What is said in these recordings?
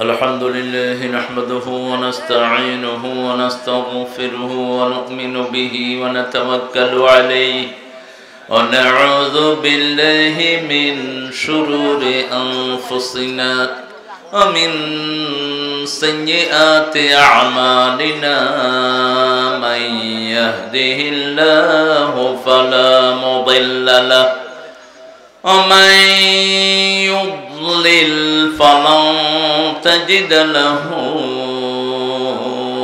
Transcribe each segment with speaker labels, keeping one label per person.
Speaker 1: الحمد لله نحمده ونستعينه ونستغفره ونؤمن به ونتوكل عليه ونعوذ بالله من شرور أنفسنا ومن سيئات أعمالنا من يهده الله فلا مضل له ومن يضلل فلن تجد له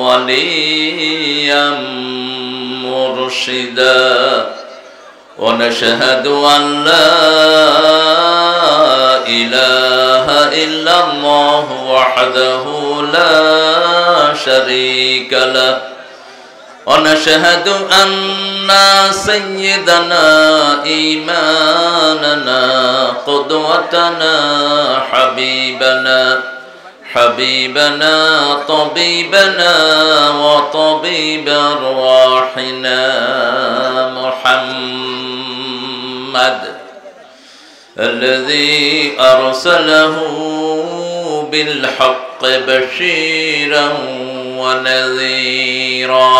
Speaker 1: وليا مرشدا ونشهد أن لا إله إلا الله وحده لا شريك له ونشهد أن سيدنا إيماننا قدوتنا حبيبنا طبيبنا وطبيب أرواحنا محمد الذي أرسله بالحق بشيرا ونذيرا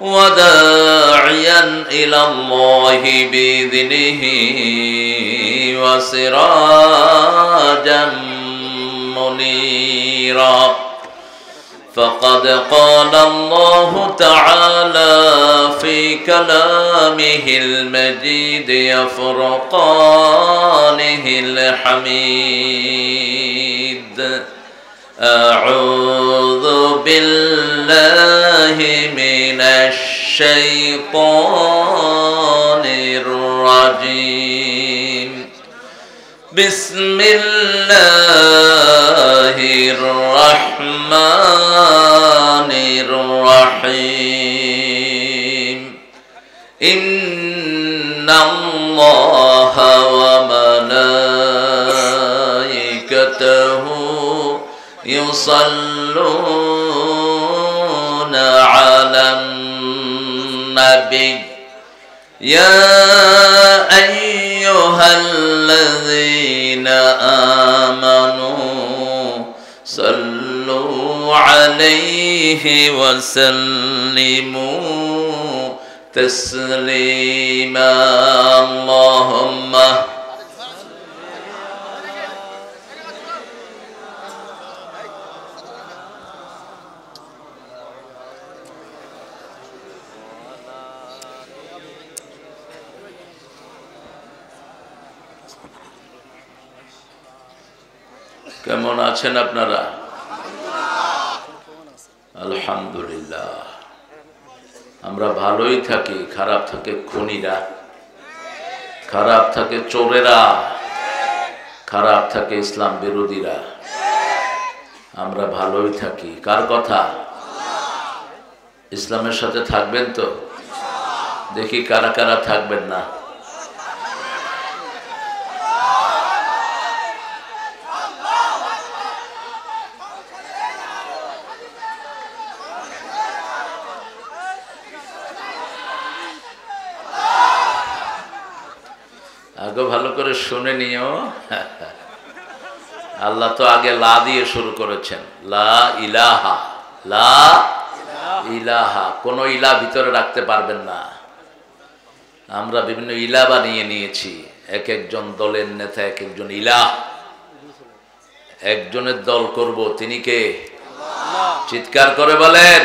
Speaker 1: وداعيا إلى الله بإذنه وسراجا منيرا فقد قال الله تعالى في كلامه المجيد فرقانه الحميد أعوذ بالله من الشيطان الرجيم بسم الله الرحمن الرحيم إن الله وملائكته يصلون على النبي يا أيها الذين آمنوا صلوا عليه وسلموا تسليما اللهم কেমন আছেন আপনারা? আলহামদুলিল্লাহ, আমরা ভালোই থাকি। খারাপ থাকে খুনিরা, খারাপ থাকে চোরেরা, খারাপ থাকে ইসলাম বিরোধীরা। আমরা ভালোই থাকি। কার কথা? ইসলামের সাথে থাকবেন তো? দেখি কারা কারা থাকবেন না। আগে ভালো করে শুনে নিও। আল্লাহ তো আগে লা দিয়ে শুরু করেছেন, লা ইলাহা। লা ইলাহা, কোন ইলা ভিতরে রাখতে পারবেন না। আমরা বিভিন্ন ইলা বানিয়ে নিয়েছি। এক একজন দলের নেতা এক একজন ইলাহ। একজনের দল করব, তিনি কে? চিৎকার করে বলেন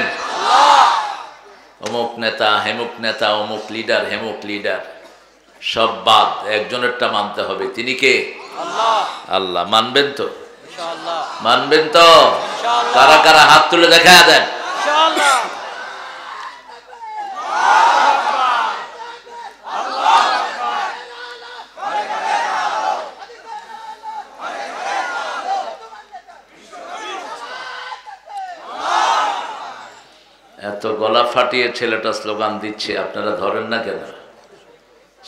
Speaker 1: অমুক নেতা, হেমুক নেতা, অমুক লিডার, হেমুক লিডার সব বাদ, একজনেরটা মানতে হবে। তিনি কে? আল্লাহ। মানবেন তো? মানবেন তো? কারা কারা হাত তুলে দেখা দেন। এত গলা ফাটিয়ে ছেলেটা স্লোগান দিচ্ছে, আপনারা ধরেন না কেন?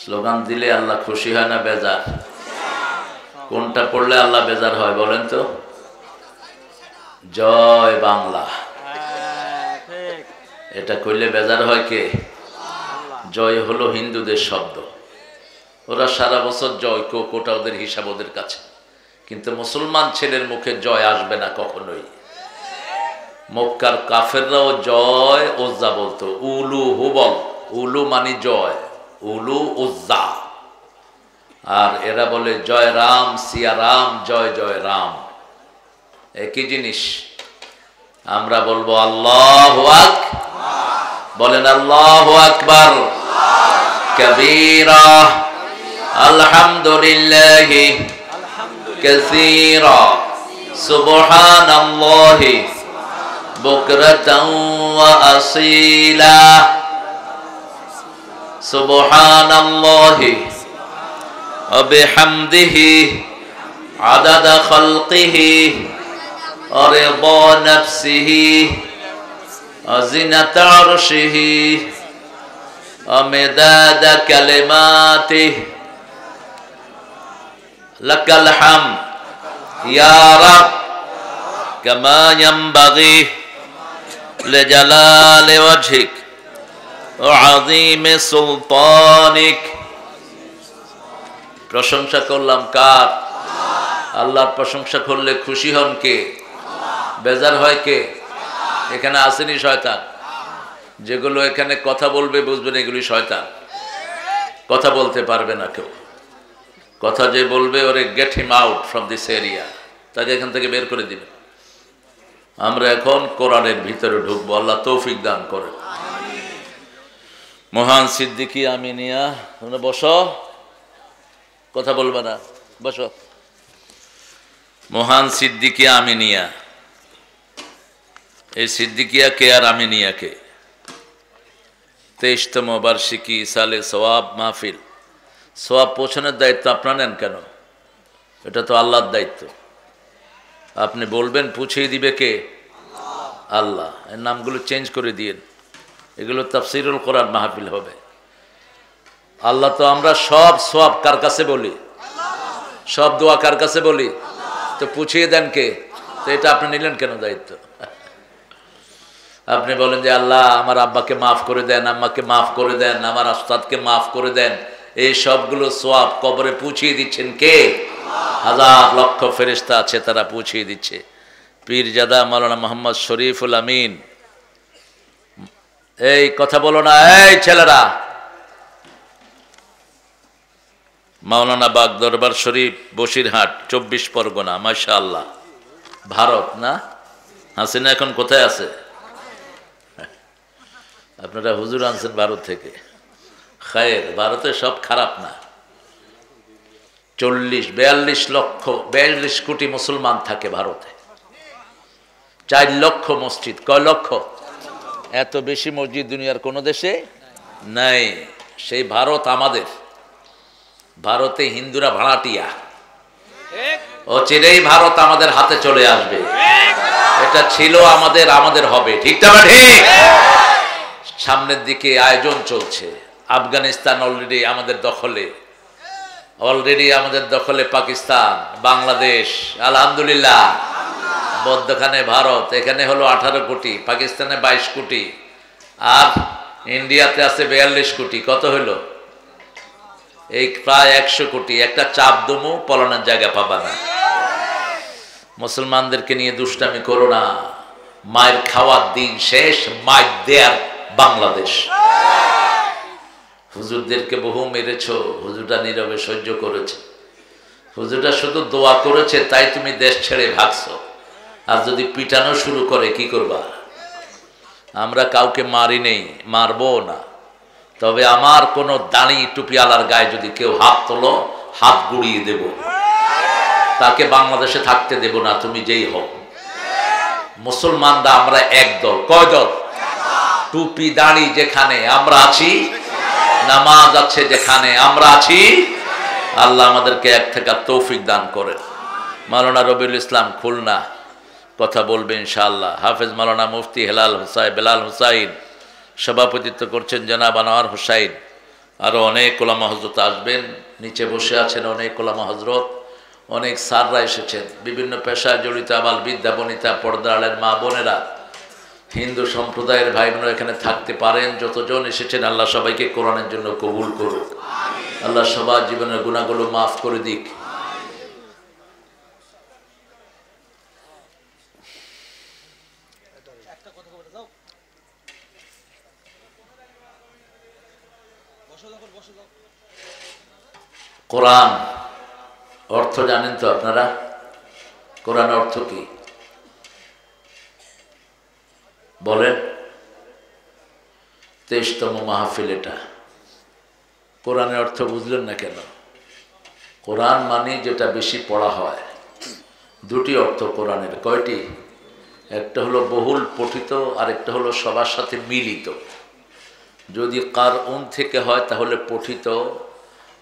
Speaker 1: স্লোগান দিলে আল্লাহ খুশি হয় না বেজার? কোনটা পড়লে আল্লাহ বেজার হয় বলেন তো? জয় বাংলা, এটা কইলে বেজার হয় কে? জয় হলো হিন্দুদের শব্দ। ওরা সারা বছর জয় কোটা, ওদের হিসাব ওদের কাছে। কিন্তু মুসলমান ছেলের মুখে জয় আসবে না কখনোই। মক্কার কাফেররাও জয় উজ্জা বলতো, উলু হুবল, উলু মানি জয়, উলু উজ্জা। আর এরা বলে জয় রাম সিয়া রাম, জয় জয় রাম, একই জিনিস। আমরা বলবো আল্লাহু আকবার, বলেন আল্লাহু আকবার কবীরা, আলহামদুলিল্লাহি কাসীরা, সুবহানাল্লাহি বুকরাতান ওয়া আসীলা, সুবহানাল্লাহি ওয়া বিহামদিহি আদাদা খালকিহি ওয়া রিদা নাফসিহি ওয়া জিনাতা আরশিহি ওয়া মিদাদা কালিমাতিহি, লাকাল হামদ ইয়া রাব কামা ইয়ানবাগি লিজালালি ওয়াজহিক ওয়া আযীমি সুলতানিক। প্রশংসা করলাম কার? আল্লাহর প্রশংসা করলে খুশি হন কে? বেজার হয় কে? এখানে আসেনি শয়তান? যেগুলো এখানে কথা বলবে বুঝবেন এগুলি শয়তান, কথা বলতে পারবে না কেউ। কথা যে বলবে ওরে get him out from this area, তাকে এখান থেকে বের করে দিবেন। আমরা এখন কোরআনের ভিতরে ঢুকবো, আল্লাহ তৌফিক দান করে। মহান সিদ্দিকী আমিনিয়া, তোমরা বসো, কথা বলবে না, বসো। মহান সিদ্দিকী আমিনিয়া, এই সিদ্দিকিয়া কে আর আমিনিয়া কে? 23তম বার্ষিকী সালে সওয়াব মাহফিল। সওয়াব পৌঁছানোর দায়িত্ব আপনার নেন কেন? এটা তো আল্লাহর দায়িত্ব। আপনি বলবেন, পুছিয়ে দিবে কে? আল্লাহ। এর নামগুলো চেঞ্জ করে দিয়েন, এগুলো তাফসীরুল কোরআন মাহফিল হবে। আল্লাহ তো আমরা সব সওয়াব কার কাছে বলি? সব দোয়া কার কাছে বলি? তো পুছিয়ে দেন কে? তো এটা আপনি নিলেন কেন দায়িত্ব? আপনি বলেন যে আল্লাহ আমার আব্বাকে মাফ করে দেন, আম্মাকে মাফ করে দেন, আমার উস্তাদকে মাফ করে দেন, এই সবগুলো সওয়াব কবরে পৌঁছিয়ে দিচ্ছেন কে? হাজার লক্ষ ফেরেশতা আছে, তারা পৌঁছিয়ে দিচ্ছে। পীরজাদা মাওলানা মোহাম্মদ শরীফুল আমিন, এই কথা বলো না, এই ছেলেরা। মাওলানা বাগ দরবার শরীফ, বসিরহাট, 24 পরগনা, মাশাআল্লাহ। ভারত না? হাসিনা এখন কোথায় আছে? আপনারা হুজুর আনছেন ভারত থেকে, খায়ের। ভারতে সব খারাপ না। 42 কোটি মুসলমান থাকে ভারতে, 4 লক্ষ মসজিদ। কয় লক্ষ? এত বেশি মসজিদ দুনিয়ার কোন দেশে নাই। সেই ভারত আমাদের। ভারতে হিন্দুরা ভাড়াটিয়া, অচিরেই ভারত আমাদের হাতে চলে আসবে। এটা ছিল আমাদের, আমাদের হবে। ঠিক না ঠিক? সামনের দিকে আয়োজন চলছে। আফগানিস্তান অলরেডি আমাদের দখলে, পাকিস্তান, বাংলাদেশ, আলহামদুলিল্লাহ। মধ্যখানে ভারত, এখানে হলো 18 কোটি, পাকিস্তানে 22 কোটি, আর ইন্ডিয়াতে আছে 42 কোটি। কত হলো? এই প্রায় 100 কোটি। একটা চাপ দমু, পলানোর জায়গা পাবা না। মুসলমানদেরকে নিয়ে দুষ্টামি করো না। মায়ের খাওয়ার দিন শেষ, মায়ের দেয়ার বাংলাদেশ। হুজুরদেরকে বহু মেরেছ, হুজুরটা নীরবে সহ্য করেছে। হুজুরটা শুধু দোয়া করেছে, তাই তুমি দেশ ছেড়ে ভাগছো। আর যদি পিটানো শুরু করে কি করবা? আমরা কাউকে মারি নেই, মারবো না। তবে আমার কোনো দাড়ি টুপিওয়ালার গায়ে যদি কেউ হাত তোলো, হাত গুড়িয়ে দেব। তাকে বাংলাদেশে থাকতে দেব না, তুমি যেই হোক। মুসলমানরা আমরা এক দল। কয় দল? টুপি দাড়ি যেখানে আমরা আছি, নামাজ আছে যেখানে আমরা আছি। আল্লাহ আমাদেরকে এক থাকার তৌফিক দান করেন। মাওলানা রবিউল ইসলাম খুলনা কথা বলবে ইনশাআল্লাহ। হাফেজ মাওলানা মুফতি বেলাল হুসাইন সভাপতিত্ব করছেন, জনাব আনোয়ার হুসাইন। আরও অনেক ওলামা হজরত আসবেন। নিচে বসে আছেন অনেক ওলামা হজরত, অনেক স্যাররা এসেছেন, বিভিন্ন পেশায় জড়িত আবাল বিদ্যা বনিতা, পর্দার মা বোনেরা, হিন্দু সম্প্রদায়ের ভাই বোনেরা এখানে থাকতে পারেন। যতজন এসেছেন আল্লাহ সবাইকে কোরআনের জন্য কবুল করুক। আল্লাহ সবার জীবনের গুনাহগুলো মাফ করে দিক। কোরআন অর্থ জানেন তো আপনারা? কোরআন অর্থ কি বলেন? 23তম মাহফিল এটা। কোরআনের অর্থ বুঝলেন না কেন? কোরআন মানে যেটা বেশি পড়া হয়। দুটি অর্থ কোরআনের। কয়টি? একটা হলো বহুল পঠিত, আর একটা হলো সবার সাথে মিলিত। যদি কারউন থেকে হয় তাহলে পঠিত,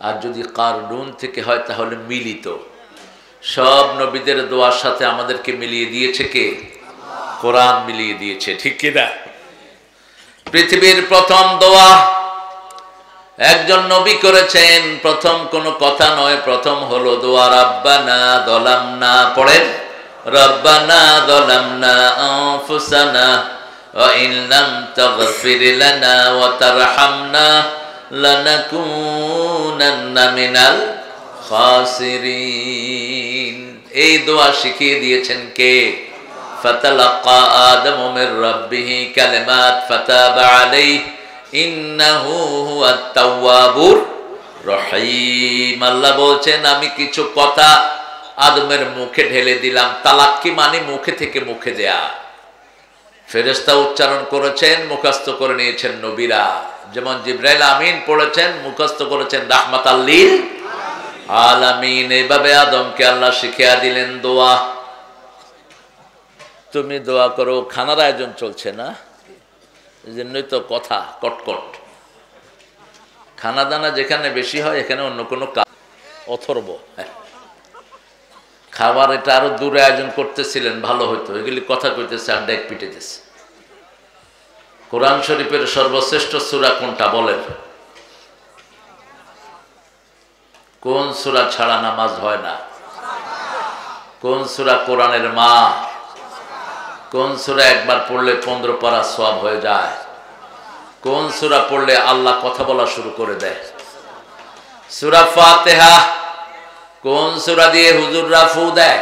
Speaker 1: আর যদি কারনুন থেকে হয় তাহলে মিলিত। সব নবীদের দোয়ার সাথে আমাদেরকে মিলিয়ে দিয়েছে কে? কোরআন মিলিয়ে দিয়েছে, ঠিক কিনা? পৃথিবীর প্রথম দোয়া একজন নবী করেছেন। প্রথম কোনো কথা নয়, প্রথম হলো দোয়া রাব্বানা যালামনা। পড়েন, রাব্বানা যালামনা আনফুসানা ওয়া ইন লাম তাগফির লানা ওয়া তারহামনা লানাকুনান্না মিনাল খাসিরিন। এই দোয়া শিখিয়ে দিয়েছেন কে? ফাতালাক্কা আদমু মির রাব্বিহি কালিমাত ফাতাবা আলাইহি ইন্নাহু হুয়াত তাওয়াবুর রহিম। আল্লাহ বলছেন আমি কিছু কথা আদমের মুখে ঢেলে দিলাম। তালাক্কি মানে মুখে থেকে মুখে দেয়া। ফেরেশতা উচ্চারণ করেছেন, মুখস্থ করে নিয়েছেন নবীরা। যেমন জিবরাইল আমিন পড়েছেন, মুখস্থ করেছেন রাহমাতাল লিল আলামিন। এইভাবে আদমকে আল্লাহ শিখিয়ে দিলেন দোয়া। তুমি দোয়া করো। খানার আয়োজন চলছে না, এই জন্যই তো কথা কটকট। খানা দানা যেখানে বেশি হয় এখানে অন্য কোনো কাজ। অথর্ব খাবার এটা আরো দূরে আয়োজন করতেছিলেন, ভালো হইতো। এগুলি কথা কইতেছে আর ডেক পিটেতেছে। কোরআন শরীফের সর্বশ্রেষ্ঠ সূরা কোনটা বলেন? কোন সূরা ছাড়া নামাজ হয় না? কোন সূরা কোরআনের মা? কোন সূরা একবার পড়লে 15 পারা সওয়াব হয়ে যায়? কোন সূরা পড়লে আল্লাহ কথা বলা শুরু করে দেয়? সূরা ফাতিহা। কোন সূরা দিয়ে হুজুররা ফু দেয়?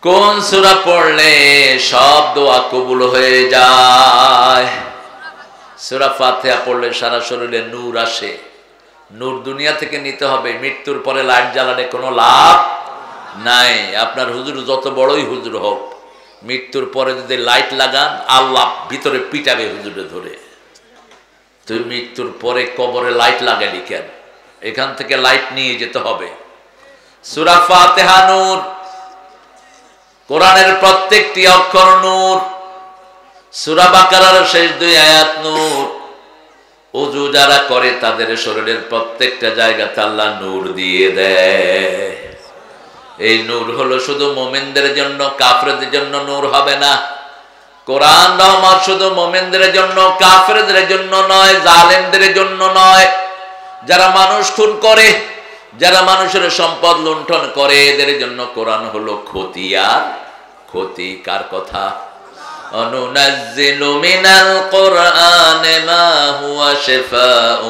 Speaker 1: কোন সূরা পড়লে সব দোয়া কবুল হয়ে যায়? সূরা ফাতিহা পড়লে সারা শরীরে নূর আসে। নূর দুনিয়া থেকে নিতে হবে, মৃত্যুর পরে লাইট জ্বালালে কোনো লাভ নাই। আপনার হুজুর যত বড়ই হুজুর হোক, মৃত্যুর পরে যদি লাইট লাগান আল্লাহ ভিতরে পিটাবে হুজুরে ধরে। তুই মৃত্যুর পরে কবরে লাইট লাগালি কেন? এখান থেকে লাইট নিয়ে যেতে হবে। সূরা ফাতিহা নূর, কোরআনের প্রত্যেকটি অক্ষর নূর। সূরা বাকারার শেষ 2 আয়াত নূর। ওযু যারা করে তাদের শরীরের প্রত্যেকটা জায়গাতে আল্লাহ নূর দিয়ে দেয়। এই নূর হলো শুধু মুমিনদের জন্য, কাফেরদের জন্য নূর হবে না। কোরআন রহমত শুধু মুমিনদের জন্য, কাফেরদের জন্য নয়, জালেমদের জন্য নয়। যারা মানুষ খুন করে, যারা মানুষের সম্পদ লুণ্ঠন করে, এদের জন্য কোরআন হলো ক্ষতি আর ক্ষতি। কার কথা? অনুনাজ্জিলু মিনাল কোরআনি মা হুয়া শিফাউ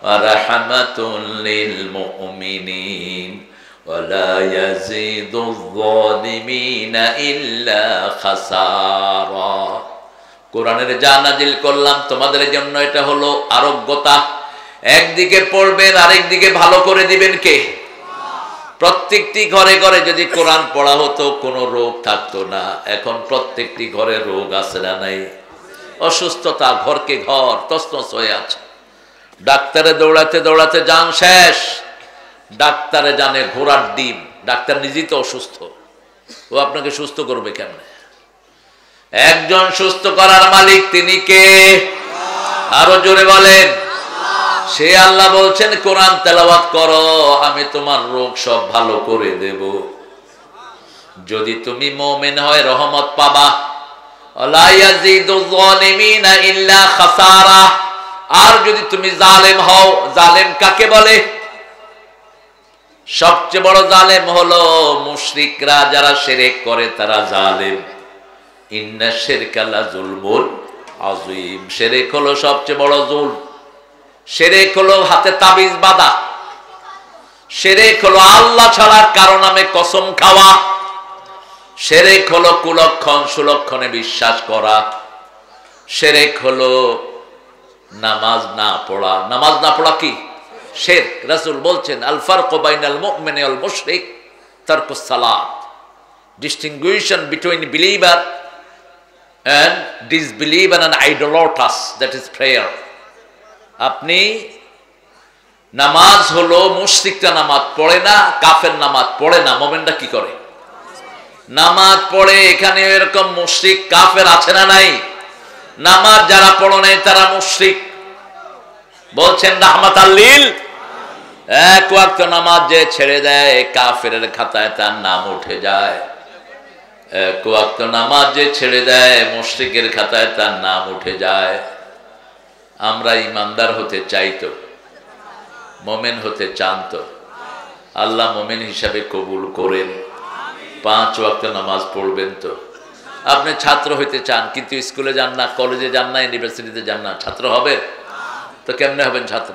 Speaker 1: ওয়া রাহমাতুল লিল মুমিনিন ওয়ালা ইয়াজিদুয যালিমিনা ইল্লা খাসারা। কোরআনের যা নাজিল করলাম তোমাদের জন্য এটা হলো আরোগ্যতা। একদিকে পড়বেন, আরেকদিকে ভালো করে দিবেন কে? প্রত্যেকটি ঘরে ঘরে যদি কোরআন পড়া হতো কোনো রোগ থাকতো না। এখন প্রত্যেকটি ঘরে রোগ আছে না নাই? অসুস্থতা ঘরকে ঘর তছনছ হয়ে আছে। ডাক্তারে দৌড়াতে দৌড়াতে যান শেষ। ডাক্তারে জানে ঘোড়ার ডিম। ডাক্তার নিজেই তো অসুস্থ, ও আপনাকে সুস্থ করবে কেমনে? একজন সুস্থ করার মালিক তিনি কে? আরো জোরে বলেন। সে আল্লাহ বলছেন কোরআন তেলাওয়াত করো, আমি তোমার রোগ সব ভালো করে দেব। যদি তুমি মুমিন হয় রহমত পাবা। লা ইয়াজিদু যালিমিনা ইল্লা খাসারা। আর যদি তুমি জালেম হও, জালেম কাকে বলে? সবচেয়ে বড় জালেম হলো মুশরিকরা, যারা শিরক করে তারা জালেম। ইন্না শিরকা লা যুলমুন আযীম। শিরক হলো সবচেয়ে বড় জুলম। শিরক হলো হাতে তাবিজ বাঁধা। শিরক হলো আল্লাহ ছাড়া কারো নামে কসম খাওয়া। শিরক হলো কুলক্ষণ সুলক্ষণে বিশ্বাস করা। শিরক হলো নামাজ না পড়া। নামাজ না পড়া কি শিরক? রাসূল বলছেন আল ফারকু বাইনাল মুমিনি ওয়াল মুশরিক তারকুস সালাত। Distinguishing between believer and disbeliever and idolatrous, that is prayer. আপনি নামাজ হলো মুশরিকরা নামাজ পড়ে না, কাফের নামাজ পড়ে না, মুমিনরা কি করে? নামাজ পড়ে। এখানে এরকম মুশরিক কাফের আছে না নাই? নামাজ যারা পড়ে নাই তারা মুশরিক। বলছেন রাহমাতাল লিল। এক ওয়াক্ত নামাজ যে ছেড়ে দেয় কাফেরের খাতায় তার নাম উঠে যায়। এক ওয়াক্ত নামাজ যে ছেড়ে দেয় মুশরিকের খাতায় তার নাম উঠে যায়। আমরা ইমানদার হতে চাইতো, মুমিন হতে চান তো? আল্লাহ মুমিন হিসাবে কবুল করেন। 5 ওয়াক্ত নামাজ পড়বেন তো? আপনি ছাত্র হইতে চান কিন্তু স্কুলে যান না, কলেজে যান না, ইউনিভার্সিটিতে যান না, ছাত্র হবেন তো? কেমনে হবেন ছাত্র?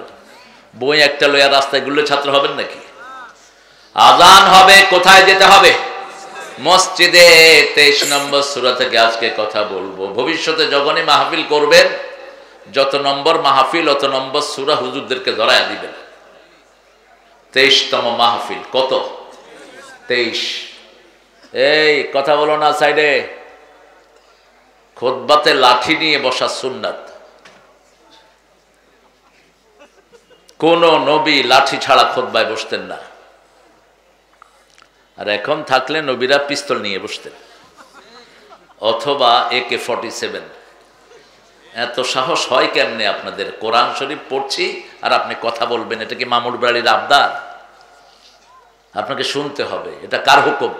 Speaker 1: বই একটা লইয়া রাস্তায় ঘুরলে ছাত্র হবেন নাকি? আজান হবে, কোথায় যেতে হবে? মসজিদে। 23 নম্বর সূরা থেকে আজকে কথা বলবো। ভবিষ্যতে যখনই মাহফিল করবেন, যত নম্বর মাহফিল অত নম্বর সূরা হুজুরদেরকে ধরায়া দিবেন। 23তম মাহফিল। কত? 23। এই কথা বলো না সাইডে। খুতবাতে লাঠি নিয়ে বসা সুন্নাত। কোন নবী লাঠি ছাড়া খুতবায় বসতেন না। আর এখন থাকলে নবীরা পিস্তল নিয়ে বসতেন অথবা AK-47। এত সাহস হয় কেমনে আপনাদের? কোরআন শরীফ পড়ছি আর আপনি কথা বলবেন, এটা কি মামুর বাড়ির আবদার? আপনাকে শুনতে হবে। এটা কার হুকুম?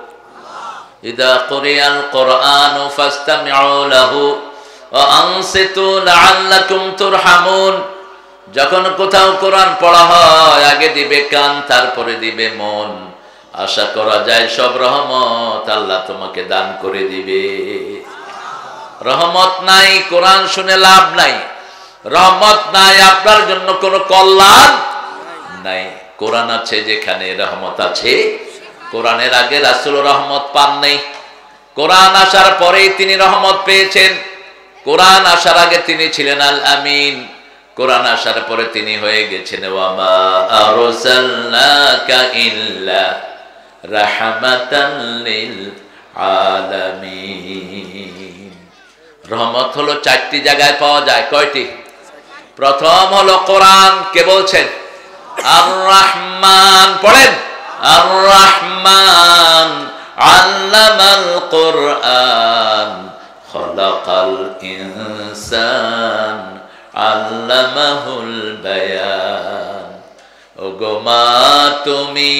Speaker 1: ইদা কুরিয়াল কুরআনু ফাসতামিউ লাহু ওয়া আনসিতু লাআল্লাকুম তুরহামুন। যখন কোথাও কোরআন পড়া হয় আগে দিবে কান, তারপরে দিবে মন। আশা করা যায় সব রহমত আল্লাহ তোমাকে দান করে দিবে। রহমত নাই, কোরআন শুনে লাভ নাই। রহমত নাই, আপনার জন্য কোনো কল্যাণ নাই। কোরআন আছে যেখানে রহমত আছে। কোরআনের আগে রাসূল রহমত পান নাই, কোরআন আসার পরেই তিনি রহমত পেয়েছেন। কোরআন আসার আগে তিনি ছিলেন আল আমিন, কোরআন আসার পরে তিনি হয়ে গেছেন ওয়া মা আরসালনাকা ইল্লা রাহমাতাল লিল আলামিন। রহমত হলো 4টি জায়গায় পাওয়া যায়। কয়টি? প্রথম হলো কোরআন। কে বলছেন? আর রহমান। পড়েন আর রহমান আল্লামাল কোরআন খলাকাল ইনসান আল্লামাহুল বায়ান। ওগো মা তুমি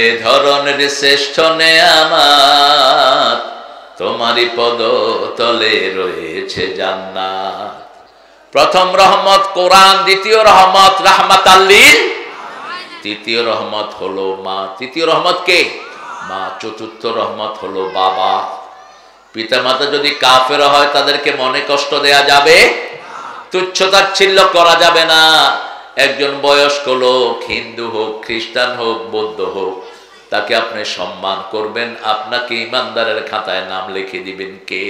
Speaker 1: এ ধরনের শ্রেষ্ঠ নেয়ামত, তোমারই পদ তলে রয়েছে জান্নাত। প্রথম রহমত কোরআন, দ্বিতীয় রহমত রাহমাতাল লিল, তৃতীয় রহমত হলো মা। তৃতীয় রহমত কে? মা। চতুর্থ রহমত হলো বাবা। পিতামাতা যদি কাফের হয় তাদেরকে মনে কষ্ট দেয়া যাবে, তুচ্ছতাচ্ছিল্য করা যাবে না। একজন বয়স্ক লোক, হিন্দু হোক, খ্রিস্টান হোক, বৌদ্ধ হোক, তাকে আপনি সম্মান করবেন। আপনাকে ইমানদারের খাতায় নাম লিখে দিবেন কে?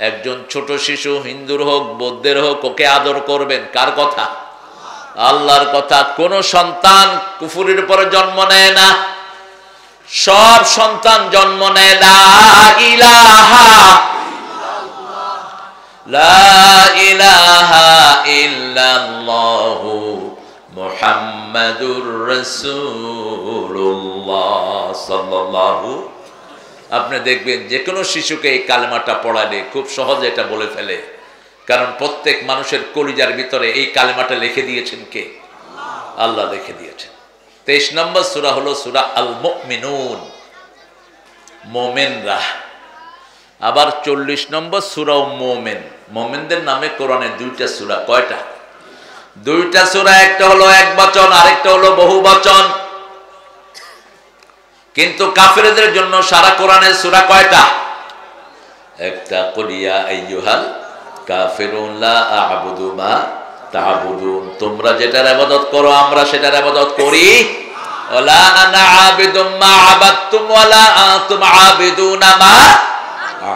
Speaker 1: একজন ছোট শিশু, হিন্দুর হোক বৌদ্ধের হোক, ওকে আদর করবেন। কার কথা? আল্লাহর কথা। কোন সন্তান কুফরের উপরে জন্ম নেয় না, সব সন্তান জন্ম নেয় লা ইলাহা লা ইলাহা ইল্লাল্লাহু মুহাম্মাদুর রাসূলুল্লাহ সাল্লাল্লাহু। আপনি দেখবেন যে কোনো শিশুকে এই কালেমাটা পড়ালে খুব সহজে এটা বলে ফেলে, কারণ প্রত্যেক মানুষের কলিজার ভিতরে এই কালেমাটা লিখে দিয়েছেন কে? আল্লাহ লিখে দিয়েছেন। 23 নম্বর সূরা হলো সূরা আল মুমিনুন, মুমিনরা। আবার 40 নম্বর সূরা মুমিন। মুমিনদের নামে কোরআনে 2টা সূরা। কয়টা? 2টা সূরা। একটা হলো এক বচন, আরেকটা হলো বহু বচন। কিন্তু কাফেরদের জন্য সারা কোরআনের সূরা কয়টা? একটা কুল ইয়া আইয়ুহাল কাফিরুন লা আ'বুদু মা তা'বুদুন। তোমরা যেটার ইবাদত করো আমরা সেটার ইবাদত করি ওয়ালা আনা আবিদুম মা আবাদতুম ওয়ালা আনতুম আবিদুনা মা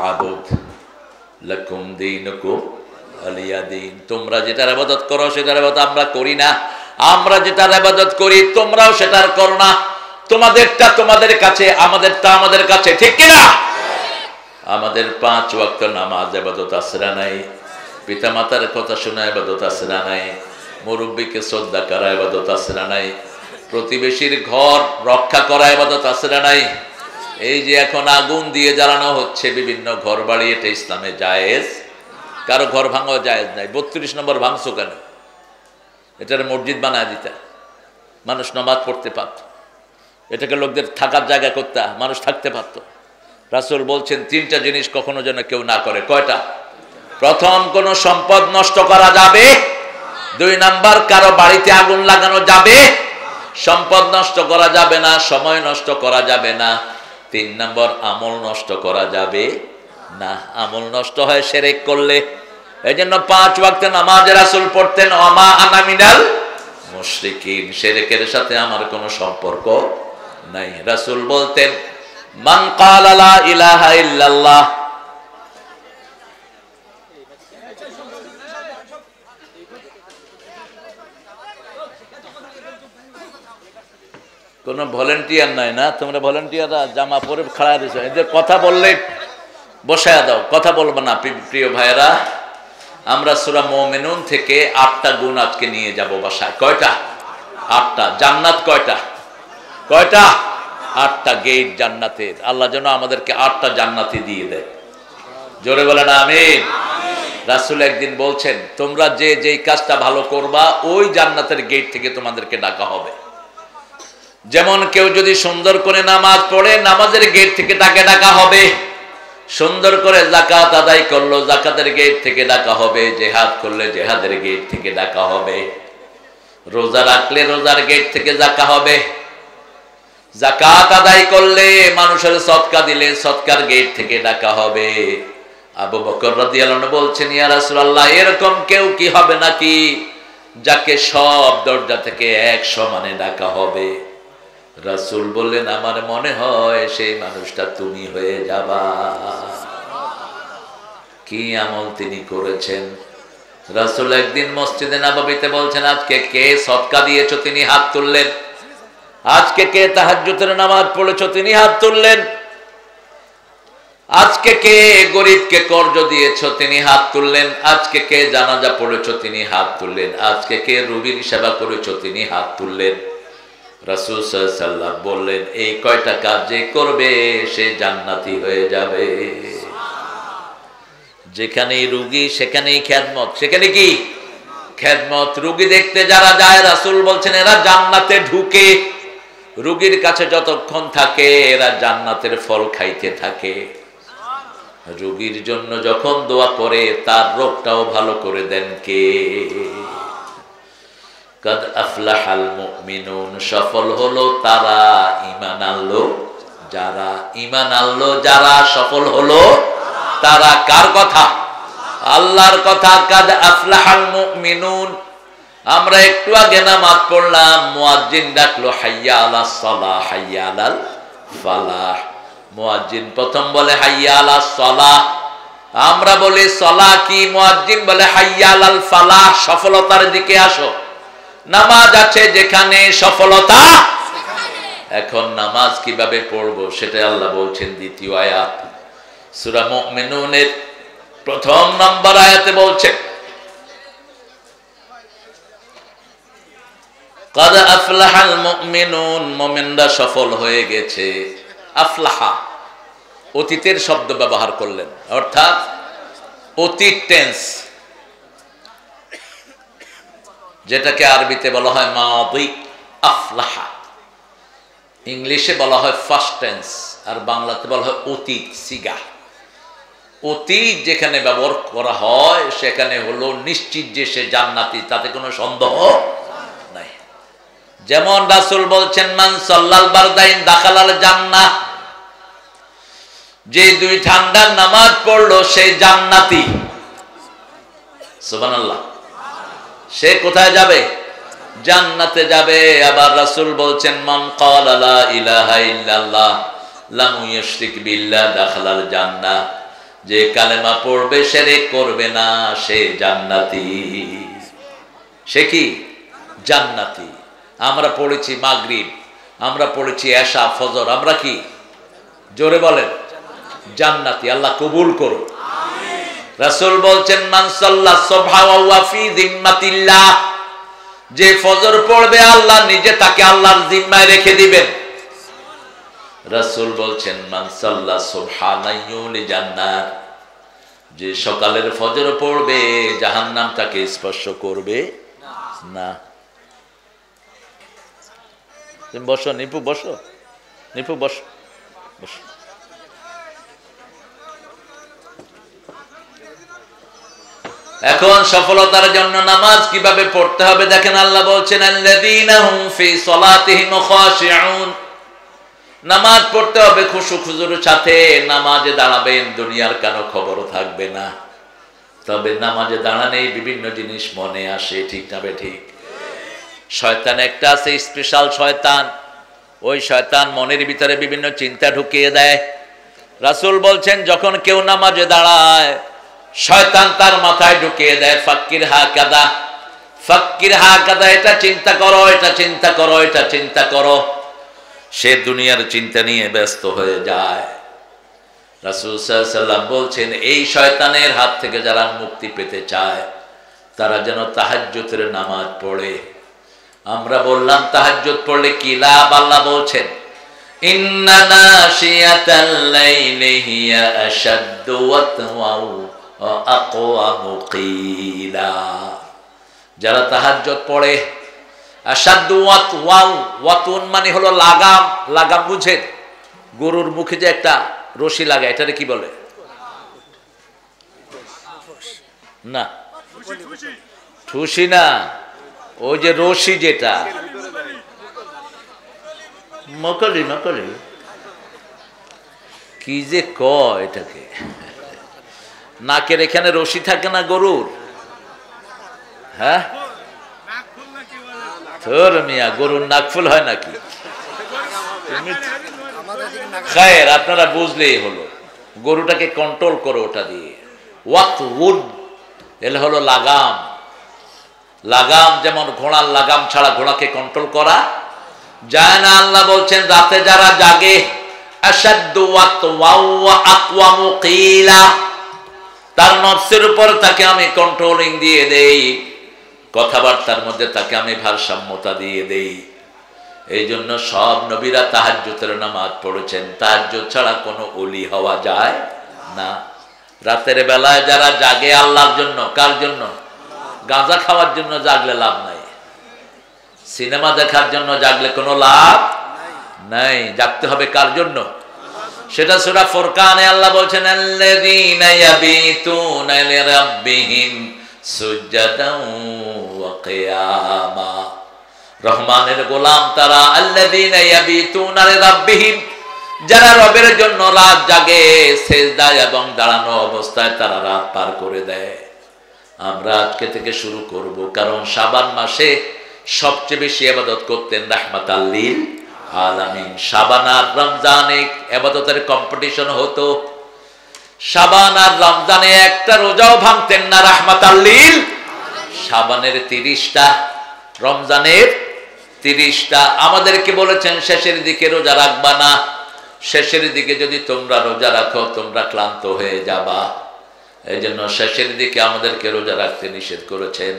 Speaker 1: আ'বুদ লাকুম দীনুকুম ওয়ালিয়া দীন। তোমরা যেটার ইবাদত করো সেটার ইবাদত আমরা করি না, আমরা যেটার ইবাদত করি তোমরাও সেটার করো না। তোমাদেরটা তোমাদের কাছে, আমাদেরটা আমাদের কাছে, ঠিক কি না? আমাদের 5 ওয়াক্ত নামাজ ইবাদত আছে না নাই? পিতামাতার কথা শোনা ইবাদত আছে না নাই? মুরব্বিকে শ্রদ্ধা করা ইবাদত আছে না নাই? প্রতিবেশীর ঘর রক্ষা করা ইবাদত আছে না নাই? এই যে এখন আগুন দিয়ে জ্বালানো হচ্ছে বিভিন্ন ঘর বাড়ি, এটা ইসলামে জায়েজ? কারো ঘর ভাঙাও জায়েজ নাই। 32 নম্বর ভাঙছো কেন? এটার মসজিদ বানায় দিতা, মানুষ নামাজ পড়তে পারত। এটাকে লোকদের থাকার জায়গা করতে, মানুষ থাকতে পারত। রাসূল বলছেন 3টা জিনিস কখনো যেন কেউ না করে। কয়টা? প্রথম, কোন সম্পদ নষ্ট করা যাবে। 2 নাম্বার, কারো বাড়িতে আগুন লাগানো যাবে, সম্পদ নষ্ট করা যাবে না, সময় নষ্ট করা যাবে না। 3 নাম্বার, আমল নষ্ট করা যাবে না। আমল নষ্ট হয় শিরক করলে। এই জন্য 5 ওয়াক্ত নামাজ রাসূল পড়তেন, ওমা আনা মিনাল মুশরিকিন, শিরকের সাথে আমার কোনো সম্পর্ক নাই। রাসূল বলতেন, মান ক্বালা লা ইলাহা ইল্লাল্লাহ, কোন ভলেন্টিয়ার নাই না? তোমরা ভলেন্টিয়াররা জামা পরে খাড়া দিছো, এদের কথা বললে বসায়া দাও, কথা বলবো না। প্রিয় ভাইয়েরা, আমরা সূরা মুমিনুন থেকে 8টা গুণ আজকে নিয়ে যাব বাসায়। কয়টা? 8টা। জান্নাত কয়টা? কয়টা? 8টা গেট জান্নাতের। আল্লাহ যেন আমাদেরকে 8টা জান্নাতি দিয়ে দেয়। জোরে বলেন আমিন। রাসূল একদিন বলছেন, তোমরা যে যেই কাজটা ভালো করবা ওই জান্নাতের গেট থেকে তোমাদেরকে ডাকা হবে। যেমন কেউ যদি সুন্দর করে নামাজ পড়ে, নামাজের গেট থেকে তাকে ডাকা হবে। সুন্দর করে যাকাত আদায় করলো, যাকাতের গেট থেকে ডাকা হবে। জিহাদ করলে জিহাদের গেট থেকে ডাকা হবে। রোজা রাখলে রোজার গেট থেকে ডাকা হবে। যাকাত আদায় করলে, মানুষের সদকা দিলে সদকার গেট থেকে ডাকা হবে। আবু বকর রাদিয়াল্লাহু আনহু বলছেন, ইয়া রাসূলুল্লাহ, এরকম কেউ কি হবে নাকি যাকে সব দরজা থেকে এক সমানে ডাকা হবে? রাসূল বললেন, আমার মনে হয় সেই মানুষটা তুমি হয়ে যাবা। কি আমল তিনি করেছেন! রাসূল একদিন মসজিদে নববীতে বলছেন, আজকে কে সদকা দিয়েছো? তিনি হাত তুললেন। আজকে কে তাহাজ্জুদের নামাজ পড়েছো? তিনি হাত তুললেন। আজকে কে গরিবকে কর্জ দিয়েছো? তিনি হাত তুললেন। আজকে কে জানাজা পড়েছো? তিনি হাত তুললেন। আজকে কে রোগীর সেবা করেছো? তিনি হাত তুললেন। রাসূল সাল্লাল্লাহু আলাইহি ওয়াসাল্লাম বললেন, এই কয়টা কাজ যে করবে সে জান্নাতি হয়ে যাবে। যেখানেই রোগী সেখানেই খেদমত। সেখানে কি খেদমত? রোগী দেখতে যারা যায়, রাসূল বলছেন এরা জান্নাতে ঢুকে। রোগীর কাছে যতক্ষণ থাকে এরা জান্নাতের ফল খাইতে থাকে। রোগীর জন্য যখন দোয়া করে তার রোগটাও ভালো করে দেন কে? কাদ আফলাহাল মুমিনুন, সফল হলো তারা ঈমান আনলো যারা। ঈমান আনলো যারা, সফল হলো তারা। কার কথা? আল্লাহর কথা। কাদ আফলাহাল মুমিনুন। আমরা একটু আগে নামাজ পড়লাম, মুয়াজ্জিন ডাকলো হাইয়া আলাস সালাহ, হাইয়া আলাল ফালাহ। মুয়াজ্জিন প্রথম বলে হাইয়া আলাস সালাহ, আমরা বলি সালাহ কি? মুয়াজ্জিন বলে হাইয়া আলাল ফালাহ, সফলতার দিকে আসো। নামাজ আছে যেখানে, সফলতা। এখন নামাজ কিভাবে পড়বো সেটা আল্লাহ বলছেন দ্বিতীয় আয়াত সূরা মুমিনুনের 1 নম্বর আয়াতে বলছেন, কাদ আফলাহাল মুমিনুন, মুমিনরা সফল হয়ে গেছে। আফলাহা অতীতের শব্দ ব্যবহার করলেন, অর্থাৎ অতীত টেন্স, যেটাকে আরবিতে বলা হয় মাদি। আফলাহা ইংলিশে বলা হয় ফার্স্ট টেন্স, আর বাংলাতে বলা হয় অতীত সিগা। অতীত যেখানে ব্যবহার করা হয় সেখানে হলো নিশ্চিত যে সে জান্নাতি, তাতে কোনো সন্দেহ নাই। যেমন রাসূল বলছেন, মান সাল্লাল বারদাইন দাখালাল জান্নাহ, যে 2 ঠান্ডার নামাজ পড়লো সে জান্নাতি। সুবহানাল্লাহ। সে কোথায় যাবে? জান্নাতে যাবে। আবার রাসূল বলছেন মান ক্বালা লা ইলাহা ইল্লাল্লাহ লাম ইউশরিক বিল্লাহ দাখালাল জান্নাহ, যে কালেমা পড়বে শিরক করবে না সে জান্নাতি। সে কি জান্নাতি। আমরা পড়েছি মাগরিব, আমরা পড়েছি এশা, ফজর, আমরা কি জোরে বলেন জান্নাতি। আল্লাহ কবুল করুন। রাসূল বলছেন মান সাল্লা সুবহা ওয়া ফি যিম্মাতিল্লাহ, যে ফজর পড়বে আল্লাহ নিজে তাকে আল্লাহর জিম্মায় রেখে দিবেন। রাসূল বলছেন মান সাল্লা সুবহানাহুল জান্নাত, যে সকালের ফজর পড়বে জাহান্নাম তাকে স্পর্শ করবে না। তুমি বসো নিপু, বসো নিপু, বসো বসো। এখন সফলতার জন্য নামাজ কিভাবে পড়তে হবে দেখেন। আল্লাহ বলছেন আল্লাযীনা হুম ফি সলাতিহিম খাশিউন, নামাজ পড়তে হবে খুশু খুজুর সাথে। নামাজে দাঁড়াবেন, দুনিয়ার কোনো খবর থাকবে না। তবে নামাজে দাঁড়ানেই বিভিন্ন জিনিস মনে আসে, ঠিক না ঠিক? শয়তান একটা আছে স্পেশাল শয়তান, ওই শয়তান মনের ভিতরে বিভিন্ন চিন্তা ঢুকিয়ে দেয়। রাসূল বলছেন যখন কেউ নামাজে দাঁড়ায় শয়তান তার মাথায় ঢুকিয়ে দেয় ফাক্কির হাকাদা, ফাক্কির হাকাদা, এটা চিন্তা করো, এটা চিন্তা করো, এটা চিন্তা করো। সে দুনিয়ার চিন্তা নিয়ে ব্যস্ত হয়ে যায়। রাসূল সাল্লাল্লাহু আলাইহি ওয়াসাল্লাম বলছেন এই শয়তানের হাত থেকে যারা মুক্তি পেতে চায় তারা যেন তাহাজ্জুদের নামাজ পড়ে। আমরা বললাম তাহাজ্জুদ পড়লে কি লাভ? আল্লাহ বলছেন ইন্না নাশিয়াতাল লাইলি হিয়া আশাদ্দু ওয়াতওয়াউ ওয়া আকওয়ামু কিলা, যারা তাহাজ্জুদ পড়ে আশাদ্দু ওয়াতওয়াউ, ওয়াতুন মানে হলো লাগাম। লাগাম বুঝেন? গরুর মুখে যে একটা রশি লাগায় এটারে কি বলে? না ঠুসি না, ওই যে রশি যেটা মকলি, মকলি কি যে কয় এটাকে, নাকের এখানে রশি থাকে না গরুর? হ্যাঁ তোর মিয়া, গরুর নাকফুল হয় নাকি? খায়ের, আপনারা বুঝলেই হলো। গরুটাকে কন্ট্রোল করো ওটা দিয়ে। ওয়াত উড এল হলো লাগাম। লাগাম যেমন ঘোড়ার লাগাম ছাড়া ঘোড়াকে কন্ট্রোল করা যায় না। আল্লাহ বলছেন রাতে যারা জাগে আশাদ্দু ওয়াতওয়াউ ওয়া আকওয়ামু কিলা, তার নফসের উপর তাকে আমি কন্ট্রোলিং দিয়ে দেই, কথাবার্তার মধ্যে তাকে আমি ভারসাম্যতা দিয়ে দেই। এই জন্য সব নবীরা তাহাজ্জুদের নামাজ পড়েছেন। তাহাজ্জুদ ছাড়া কোনো ওলি হওয়া যায় না। রাতের বেলায় যারা জাগে আল্লাহর জন্য, কার জন্য? গাঁজা খাওয়ার জন্য জাগলে লাভ নাই, সিনেমা দেখার জন্য জাগলে কোনো লাভ নাই। জাগতে হবে কার জন্য? সেটা সূরা ফুরকানে আল্লাহ বলছেন আল্লাযীনা ইয়াবিতুনা লিরাব্বিহিম সুজদান ওয়া কিয়ামা, রহমানের গোলাম তারা আল্লাযীনা ইয়াবিতুনা লিরাব্বিহিম, যারা রবের জন্য রাত জাগে সেজদায় এবং দাঁড়ানো অবস্থায় তারা রাত পার করে দেয়। আমরা আজকে থেকে শুরু করব, কারণ শাবান মাসে সবচেয়ে বেশি ইবাদত করতেন রাহমাতাল লিল আলামিন। শাবান আর রমজানে ইবাদতের কম্পিটিশন হতো। শাবান আর রমজানে একটা রোজাও ভাঙতেন না রাহমাতাল লিল। শাবানের 30টা, রমজানের 30টা। আমাদেরকে বলেছেন শেষের দিকে রোজা রাখবা না, শেষের দিকে যদি তোমরা রোজা রাখো তোমরা ক্লান্ত হয়ে যাবা। এই জন্য শেষের দিকে আমাদেরকে রোজা রাখতে নিষেধ করেছেন।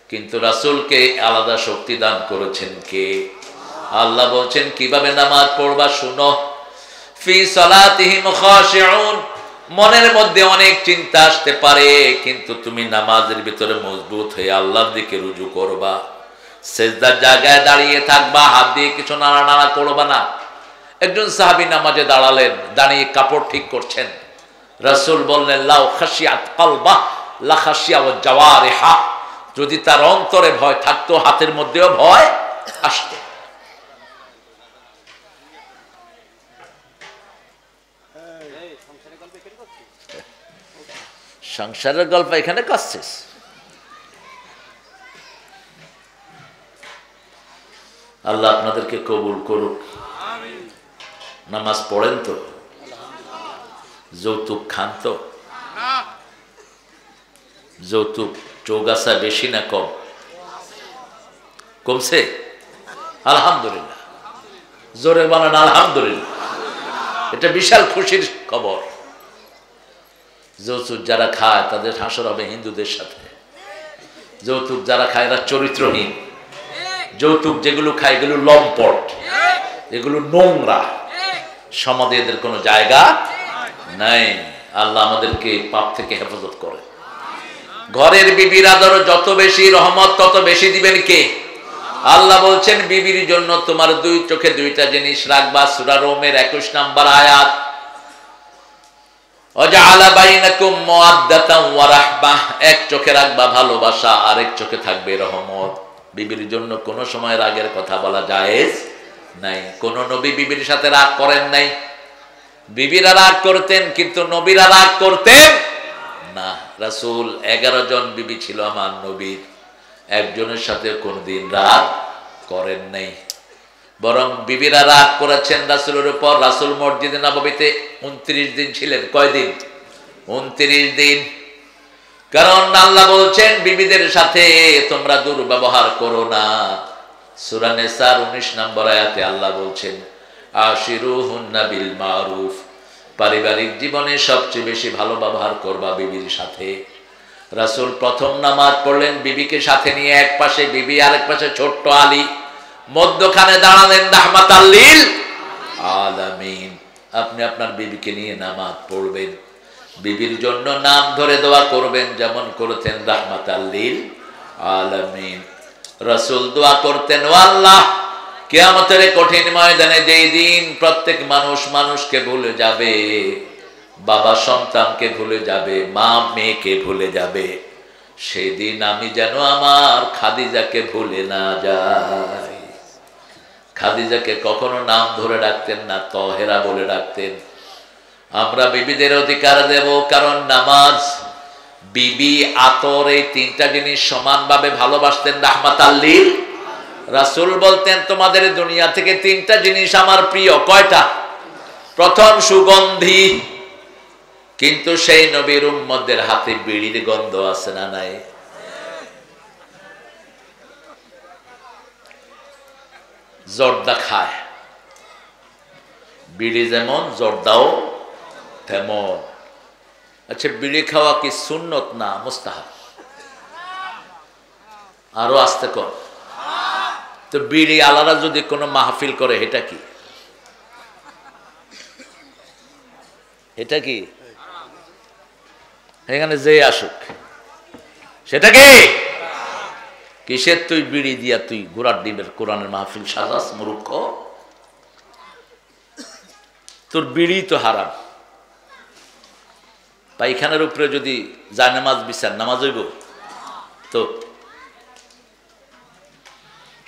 Speaker 1: কিন্তু রাসূলকে আলাদা শক্তি দান করেছেন কে? আল্লাহ বলছেন কিভাবে নামাজ পড়বা শুনো। ফি সালাতিহিম খাশিউন, মনের মধ্যে অনেক চিন্তা আসতে পারে, কিন্তু তুমি নামাজের ভিতরে মজবুত হয়ে আল্লাহর দিকে রুজু করবা। সেজদার জায়গায় দাঁড়িয়ে থাকবা, হাত দিয়ে কিছু নাড়ানাড়া করবা না। একজন সাহাবী নামাজে দাঁড়ালেন, দাঁড়িয়ে কাপড় ঠিক করছেন। রাসূল বললেন লাউ খাশিয়াত কলবা লা খাশিয়া ওয়া জাওয়ারিহা, যদি তার অন্তরে ভয় থাকতো হাতের মধ্যেও ভয় আসতো। সংসারের গল্প এখানে করছিস? আল্লাহ আপনাদেরকে কবুল করুক। নামাজ পড়েন তো? যৌতুক খান তো? যৌতুক চৌগাছা বেশি না কম? কমছে? আলহামদুলিল্লাহ, জোরে বলেন আলহামদুলিল্লাহ। এটা বিশাল খুশির খবর। যৌতুক যারা খায় তাদের হাসর হবে হিন্দুদের সাথে। যৌতুক যারা খায় এরা চরিত্রহীন। যৌতুক যেগুলো খায় এগুলো লম্পট, এগুলো নোংরা, সমাজে এদের কোনো জায়গা নাই। আল্লাহ আমাদেরকে পাপ থেকে হেফাজত করে। ঘরের বিবির আদর যত বেশি, রহমত তত বেশি দিবেন কে? আল্লাহ বলছেন বিবির জন্য তোমার দুই চোখে দুইটা জিনিস রাখবা। সূরা রোমের 21 নম্বর আয়াত, ওয়াজআলা বাইনাকুম মাওয়াদ্দাতান ওয়া রাহমাহ, এক চোখে রাখবা ভালোবাসা, আরেক চোখে থাকবে রহমত। বিবির জন্য কোনো সময় রাগের কথা বলা জায়েজ নাই। কোন নবী বিবির সাথে রাগ করেন নাই। বিবিরা রাগ করতেন কিন্তু নবীরা রাগ করতেন না। রাসূল 11 জন বিবি ছিল আমার নবীর, একজনের সাথে কোনদিন রাগ করেন নাই। বরং বিবিরা রাগ করেছেন রাসূলের উপর। রাসূল মসজিদে নববীতে 29 দিন ছিলেন। কয়দিন? 29 দিন। কারণ আল্লাহ বলছেন বিবিদের সাথে তোমরা দুর্ব্যবহার করো না। সূরা নিসার 19 নম্বর আয়াতে আল্লাহ বলছেন আশিরুহুন্না বিল মারুফ, পারিবারিক জীবনে সবচেয়ে বেশি ভালো ব্যবহার করবা বিবির সাথে। রাসূল প্রথম নামাজ পড়লেন বিবিকে সাথে নিয়ে, এক পাশে বিবি আরেক পাশে ছোট্ট আলী, মধ্যখানে দাঁড়ালেন রাহমাতাল লিল আলামিন। আপনি আপনার বিবিকে নিয়ে নামাজ পড়বেন, বিবির জন্য নাম ধরে দোয়া করবেন যেমন করেছেন রাহমাতাল লিল আলামিন। রাসূল দোয়া করতেন, ও আল্লাহ, কিয়ামতের কঠিন ময়দানে যেই দিন প্রত্যেক মানুষ মানুষকে ভুলে যাবে, বাবা সন্তানকে ভুলে যাবে, মা মেয়েকে ভুলে যাবে, সেই দিন আমি যেন আমার খাদিজাকে ভুলে না যাই। খাদিজাকে কখনো নাম ধরে ডাকতেন না, তহেরা বলে ডাকতেন। আমরা বিবিদের অধিকার দেব, কারণ নামাজ, বিবি, আতর, এই তিনটা জিনিস সমানভাবে ভালোবাসতেন রাহমাতাল লিল। রাসূল বলতেন তোমাদের দুনিয়া থেকে তিনটা জিনিস আমার প্রিয়। কয়টা? প্রথম সুগন্ধি, কিন্তু সেই নবীর উম্মতদের হাতে বিড়ির গন্ধ আছে না নাই? জর্দা খায়, বিড়ি যেমন জর্দাও তেমন। আচ্ছা, বিড়ি খাওয়া কি সুন্নত না মুস্তাহাব? আরো আস্তে কর। তো বিড়ি আলাদা যদি কোনো মাহফিল করে, এটা কি? এটা কি? এখানে যে আসুক সেটা কি? কিসের তুই বিড়ি দিয়া তুই ঘোড়ার ডিমের কোরআনের মাহফিল সাজাস? মূর্খ, তোর বিড়ি তো হারাম। পায়খানার উপরে যদি জায়নামাজ বিছান, নামাজ হইব তো?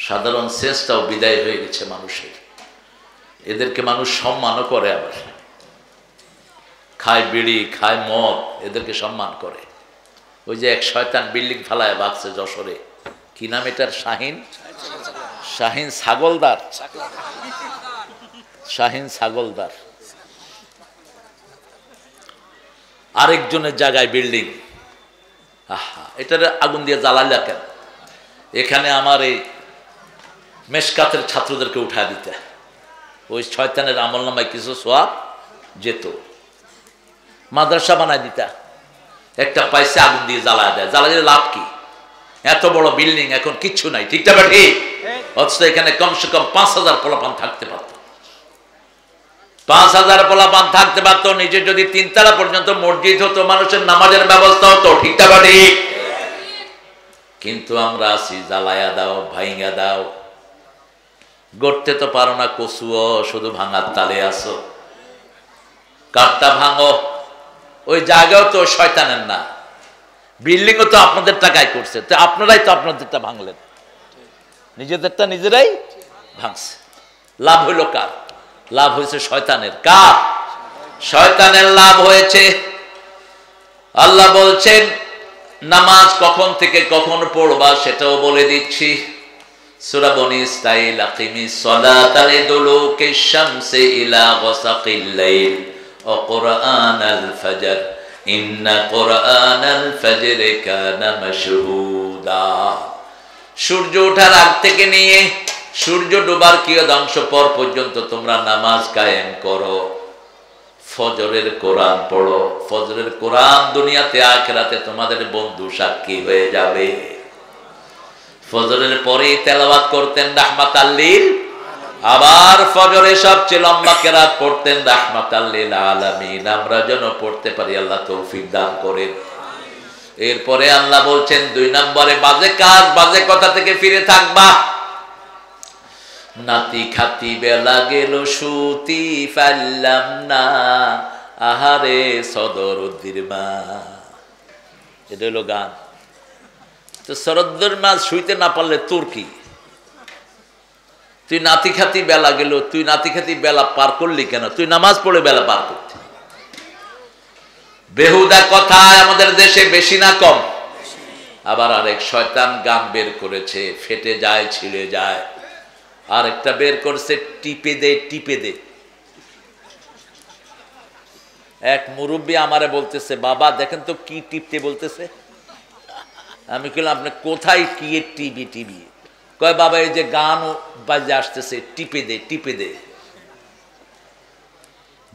Speaker 1: সাধারণ সেন্সটাও বিদায় হয়ে গেছে মানুষের। এদেরকে মানুষ সম্মানও করে, আবার খায় বিড়ি, খায় মদ, এদেরকে সম্মান করে। ওই যে এক শয়তান বিল্ডিং ফালায় ভাগছে যশোরে, কি নাম এটার? শাহিন ছাগলদার, শাহিন ছাগলদার। আরেকজনের জায়গায় বিল্ডিং, আহা, এটার আগুন দিয়ে জ্বালাইলা কেন? এখানে আমার এই মেশকাতের ছাত্রদেরকে উঠা দিতে, ওই শয়তানের আমল নামায় কিছু সোয়াব যেত। মাদ্রাসা বানায় দিতা, একটা পয়সা আগুন দিয়ে জ্বালায় দেয়। জ্বালা দিলে লাভ কি? এত বড় বিল্ডিং, এখন কিচ্ছু নাই, ঠিক না ঠিক? অথচ এখানে কমসে কম 5000 পোলাপান থাকতে পারত। 5000 পোলাপান থাকতে পারত। নিজে যদি 3 তলা পর্যন্ত মসজিদ হতো, মানুষের নামাজের ব্যবস্থা হতো, ঠিক না ঠিক? কিন্তু আমরা আছি জ্বালায়া দাও, ভাইঙ্গা দাও। গড়তে তো পারো না কচুও, শুধু ভাঙার তালে আসো। কাঠটা ভাঙো, ওই জায়গাও তো শয়তানের না, বিল্ডিংও তো আপনাদের টাকায় করছে, তো আপনারাই তো আপনাদেরটা ভাঙলেন, নিজেদেরটা নিজেরাই ভাঙছে। লাভ হইল কার? লাভ হয়েছে শয়তানের। কার? শয়তানের লাভ হয়েছে। আল্লাহ বলছেন নামাজ কখন থেকে কখন পড়বা সেটাও বলে দিচ্ছি। সূরা বনী ইসরাঈল আকিমিস সালাতা লিদুলুকিশ শামসি ইলা গাসাকিল লাইল ওয়া কুরআনাল ফজর ইন্না কুরআনাল ফজরি কানা মাশহুদা। সূর্য ওঠার আগ থেকে নিয়ে সূর্য ডোবার কিয়দাংশ পর পর্যন্ত তোমরা নামাজ কায়েম করো, ফজরের কোরআন পড়ো। ফজরের কোরআন দুনিয়াতে আখিরাতে তোমাদের বন্ধু সাক্ষী হয়ে যাবে। ফজরের পরে তেলাওয়াত করতেন রাহমাতাল লিল, আবার ফজরে সবচেয়ে লম্বা কেরাত পড়তেন রাহমাতাল লিল আলামিন। আমরা যেন পড়তে পারি, আল্লাহ তৌফিক দান করেন। এরপরে আল্লাহ বলছেন 2 নম্বরে বাজে কাজ, বাজে কথা থেকে ফিরে থাকবা। নাতি খাতি বেলা গেল সুতি পারলাম না, আহারে সদরুদ্দির মা। এটা হলো গান। তো সরদ্দুর মা শুইতে না পারলে তোর কি? তুই নাতি খাতি বেলা গেল, তুই নাতি খাতি বেলা পার করলি কেন? তুই নামাজ পড়ে বেলা পার করতি। বেহুদা কথা আমাদের দেশে বেশি না কম? আবার আরেক শয়তান গান বের করেছে, ফেটে যায় ছিঁড়ে যায়। আর একটা বের করছে টিপে দে টিপে দে। এক মুরব্বী আমারে বলতেছে, বাবা দেখেন তো কি টিপতে বলতেছে। আমি বললাম আপনি কোথায় কি টিভি টিভি? কয় বাবা এই যে গান বাজে আসতেছে, টিপে দে টিপে দে।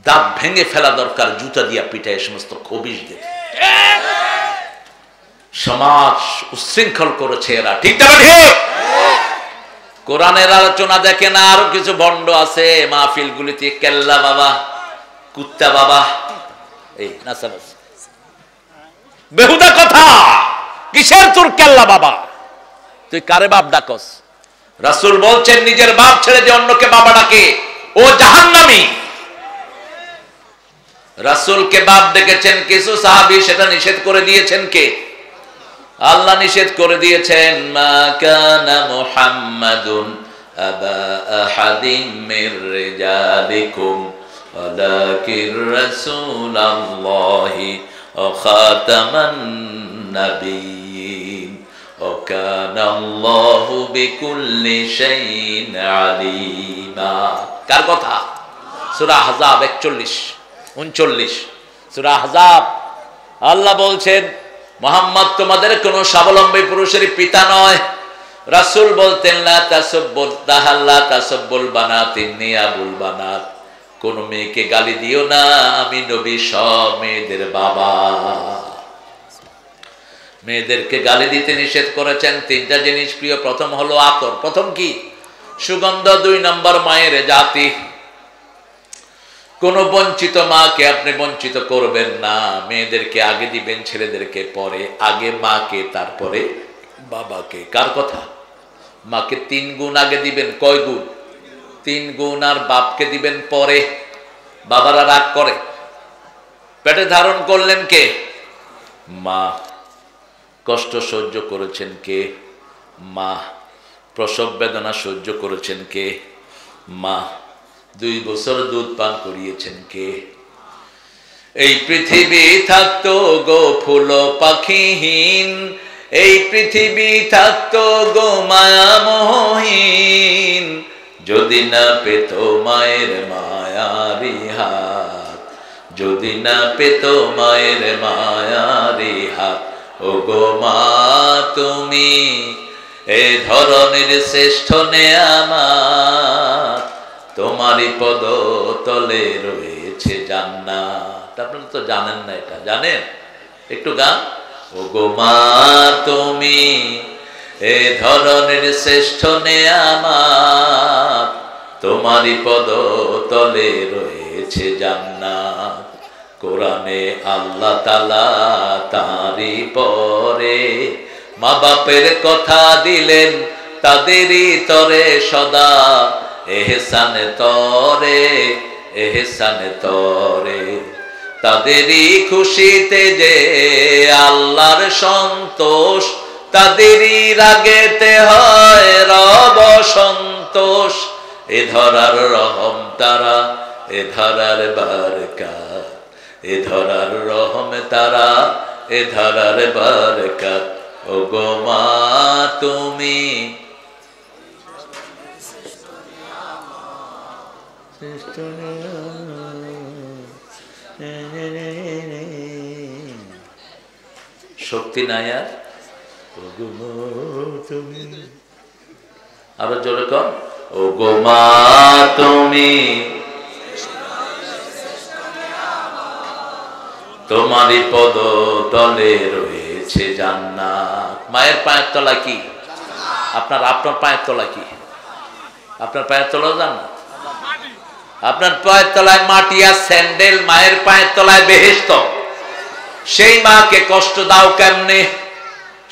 Speaker 1: দাঁত ভেঙে ফেলা দরকার, জুতা দিয়া পিটায় সমস্ত খবিশ দে। সমাজ উচ্ছৃঙ্খল করেছে এরা, ঠিক না ঠিক? কোরআনের আলোচনা দেখে না, আরো কিছু ভণ্ড আছে মাহফিল গুলিতে, কেল্লা বাবা, কুত্তা বাবা, এই নাচানাচ বেহুদা কথা। কিসের তোর কেল্লা বাবা? তুই কারে বাপ ডাকস? রাসূল বলছেন নিজের বাপ ছেড়ে যে অন্যকে বাবা ডাকে ও জাহান্নামী। রাসূলকে বাপ ডেকেছেন কিছু সাহাবী, সেটা নিষেধ করে দিয়েছেন কে? আল্লাহ নিষেধ করে দিয়েছেন, মা কানা মুহাম্মাদুন আবা আহাদিম মির রিজালিকুম ওয়ালাকির রাসূলুল্লাহি ওয়া খাতামান নাবিয়্যিন ওয়া কানা আল্লাহু বিকুল্লি শাইইন আলিমা। কার কথা? সূরা আহজাব 41-39। সূরা আহজাব। আল্লাহ বলছেন মুহাম্মদ তোমাদের কোন স্বাবলম্বী পুরুষের পিতা নয়। রাসূল বলতেন লা তাসাব্বুল তাহাল্লা তাসাব্বুল বানাত ইন্নী আবুল বানাত। কোন মেয়েকে গালি দিও না, আমি নবী সব মেয়েদের বাবা। মেয়েদেরকে গালি দিতে নিষেধ করেছেন। 3টা জিনিস প্রিয়। প্রথম হলো আতর। প্রথম কি? সুগন্ধ। 2 নম্বর মায়ের জাতি। কোন বঞ্চিত মাকে আপনি বঞ্চিত করবেন না। মেয়েদেরকে আগে দিবেন, ছেলেদেরকে পরে। আগে মাকে, তারপরে বাবাকে। কার কথা? মাকে 3 গুণ আগে দিবেন। কয় গুণ? 3 গুণ। আর বাপকে দিবেন পরে। বাবারা রাগ করে। পেটে ধারণ করলেন কে? মা। কষ্ট সহ্য করেছেন কে? মা। প্রসব বেদনা সহ্য করেছেন কে? মা। 2 বছর দুধ পান করিয়েছেন কে? এই পৃথিবী থাকতো গো ফুল পাখিহীন, এই পৃথিবী থাকতো গো মায়ামহীন, যদি না পেত মায়ের মায়ারি হাত, যদি না পেত মায়ের মায়ারি হাত। ও গো মা তুমি এ ধরনের শ্রেষ্ঠ নেয়ামত, তোমারই পদ তলে রয়েছে জান্নাত। আপনারা তো জানেন না এটা, জানেন? একটু গান। ও গো মা তুমি এ ধরনের শ্রেষ্ঠ নেয়ামত, তোমারই পদ তলে রয়েছে জান্নাত। কোরআনে আল্লাহ তাআলা তারই পরে মা বাপের কথা দিলেন, তাদেরই তরে সদা এহসানে তরে, এহসানে তরে। তাদেরই খুশিতে যে আল্লাহর সন্তোষ, তাদেরই রাগেতে হয় রব সন্তোষ। এ ধরার রহম তারা, এ ধরার বারকাত, এ ধরার রহম তারা, এ ধরার বারকাত। ও গো মা তুমি শক্তি নাই আর। আরো জোরে কর, ও গো মা তুমি তোমারই পদ তলে রয়েছে জান্নাত। মায়ের পায়ের তলা কি? আপনার পায়ের তলা কি? আপনার পায়ের তলা জান্নাত। আপনার পায়ের তলায় মাটি আর স্যান্ডেল, মায়ের পায়ের তলায় বেহেশত। সেই মাকে কষ্ট দাও কেমনে?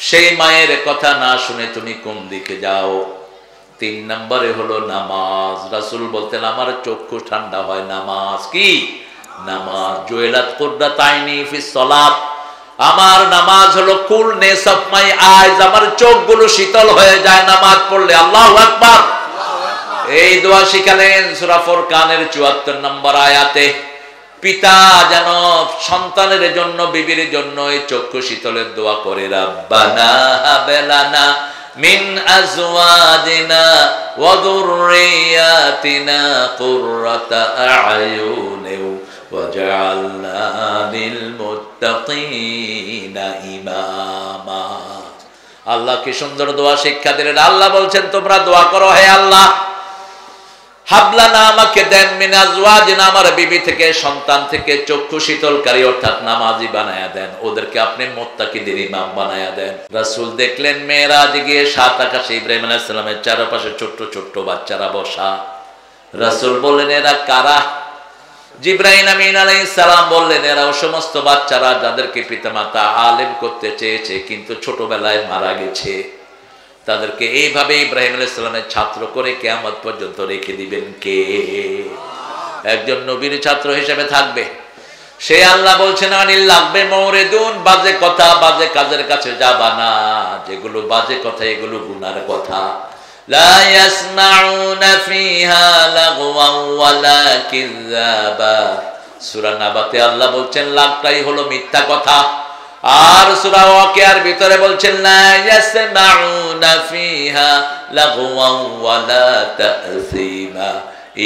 Speaker 1: সেই মায়ের কথা না শুনে তুমি কোন দিকে যাও? 3 নম্বরে হলো নামাজ। রাসূল বলতেন আমার চক্ষু ঠান্ডা হয় নামাজ। কি নামাজ? জুয়েলাত কুররাতাইনি ফিস সালাত, আমার নামাজ হলো কুলনেস অফ মাই আইজ, আমার চোখগুলো শীতল হয়ে যায় নামাজ পড়লে। আল্লাহু আকবার। এই দোয়া শিখালেন সূরা ফুরকানের 74 নম্বর আয়াতে। পিতা যেন সন্তানের জন্য, বিবির জন্য এই চক্ষু শীতলের দোয়া করে, রাব্বানা হাবলানা মিন আজওয়াজিনা ওয়া যুররিয়াতিনা কুররাতা আ'য়ুনিন ওয়াজআলনা লিল মুত্তাকিনা ইমামা। আল্লাহ কি সুন্দর দোয়া শিক্ষা দিলেন। আল্লাহ বলছেন তোমরা দোয়া করো, হে আল্লাহ হাবলানা আমাকে দেন, মিন আজওয়াজিনা আমার বিবি থেকে, সন্তান থেকে চক্ষু শীতলকারী অর্থাৎ নামাজি বানায়া দেন, ওদেরকে আপনি মুত্তাকিদের ইমাম বানায়া দেন। রাসূল দেখলেন মেরাজে গিয়ে 7 আকাশে ইব্রাহিম আলাইহিস সালামের চারপাশে ছোট্ট ছোট্ট বাচ্চারা বসা। রাসূল বললেন এরা কারা? জিবরাইল আমিন আলাইহিস সালাম বললেন এরা ও সমস্ত বাচ্চারা যাদেরকে পিতামাতা আলেম করতে চেয়েছে কিন্তু ছোটবেলায় মারা গেছে। তাদেরকে এইভাবে ইব্রাহিম আলাইহিস সালামের ছাত্র করে কিয়ামত পর্যন্ত রেখে দিবেন কে? একজন নবীর ছাত্র হিসেবে থাকবে সে। আল্লাহ বলছেন আনিল লাগবে মওরিদুন, বাজে কথা বাজে কাজের কাছে যাবা না, যেগুলো বাজে কথা এগুলো গুনার কথা। লা ইয়াসমাউনা ফিহা লাগওয়ান ওয়ালা কিযাবা। সূরা নাবাতে আল্লাহ বলছেন লাগটাই হলো মিথ্যা কথা। আর সূরা ওয়াকিয়ার ভিতরে বলছেন লা ইয়াসমাউনা ফিহা লাগওয়ান ওয়ালা তাসীমা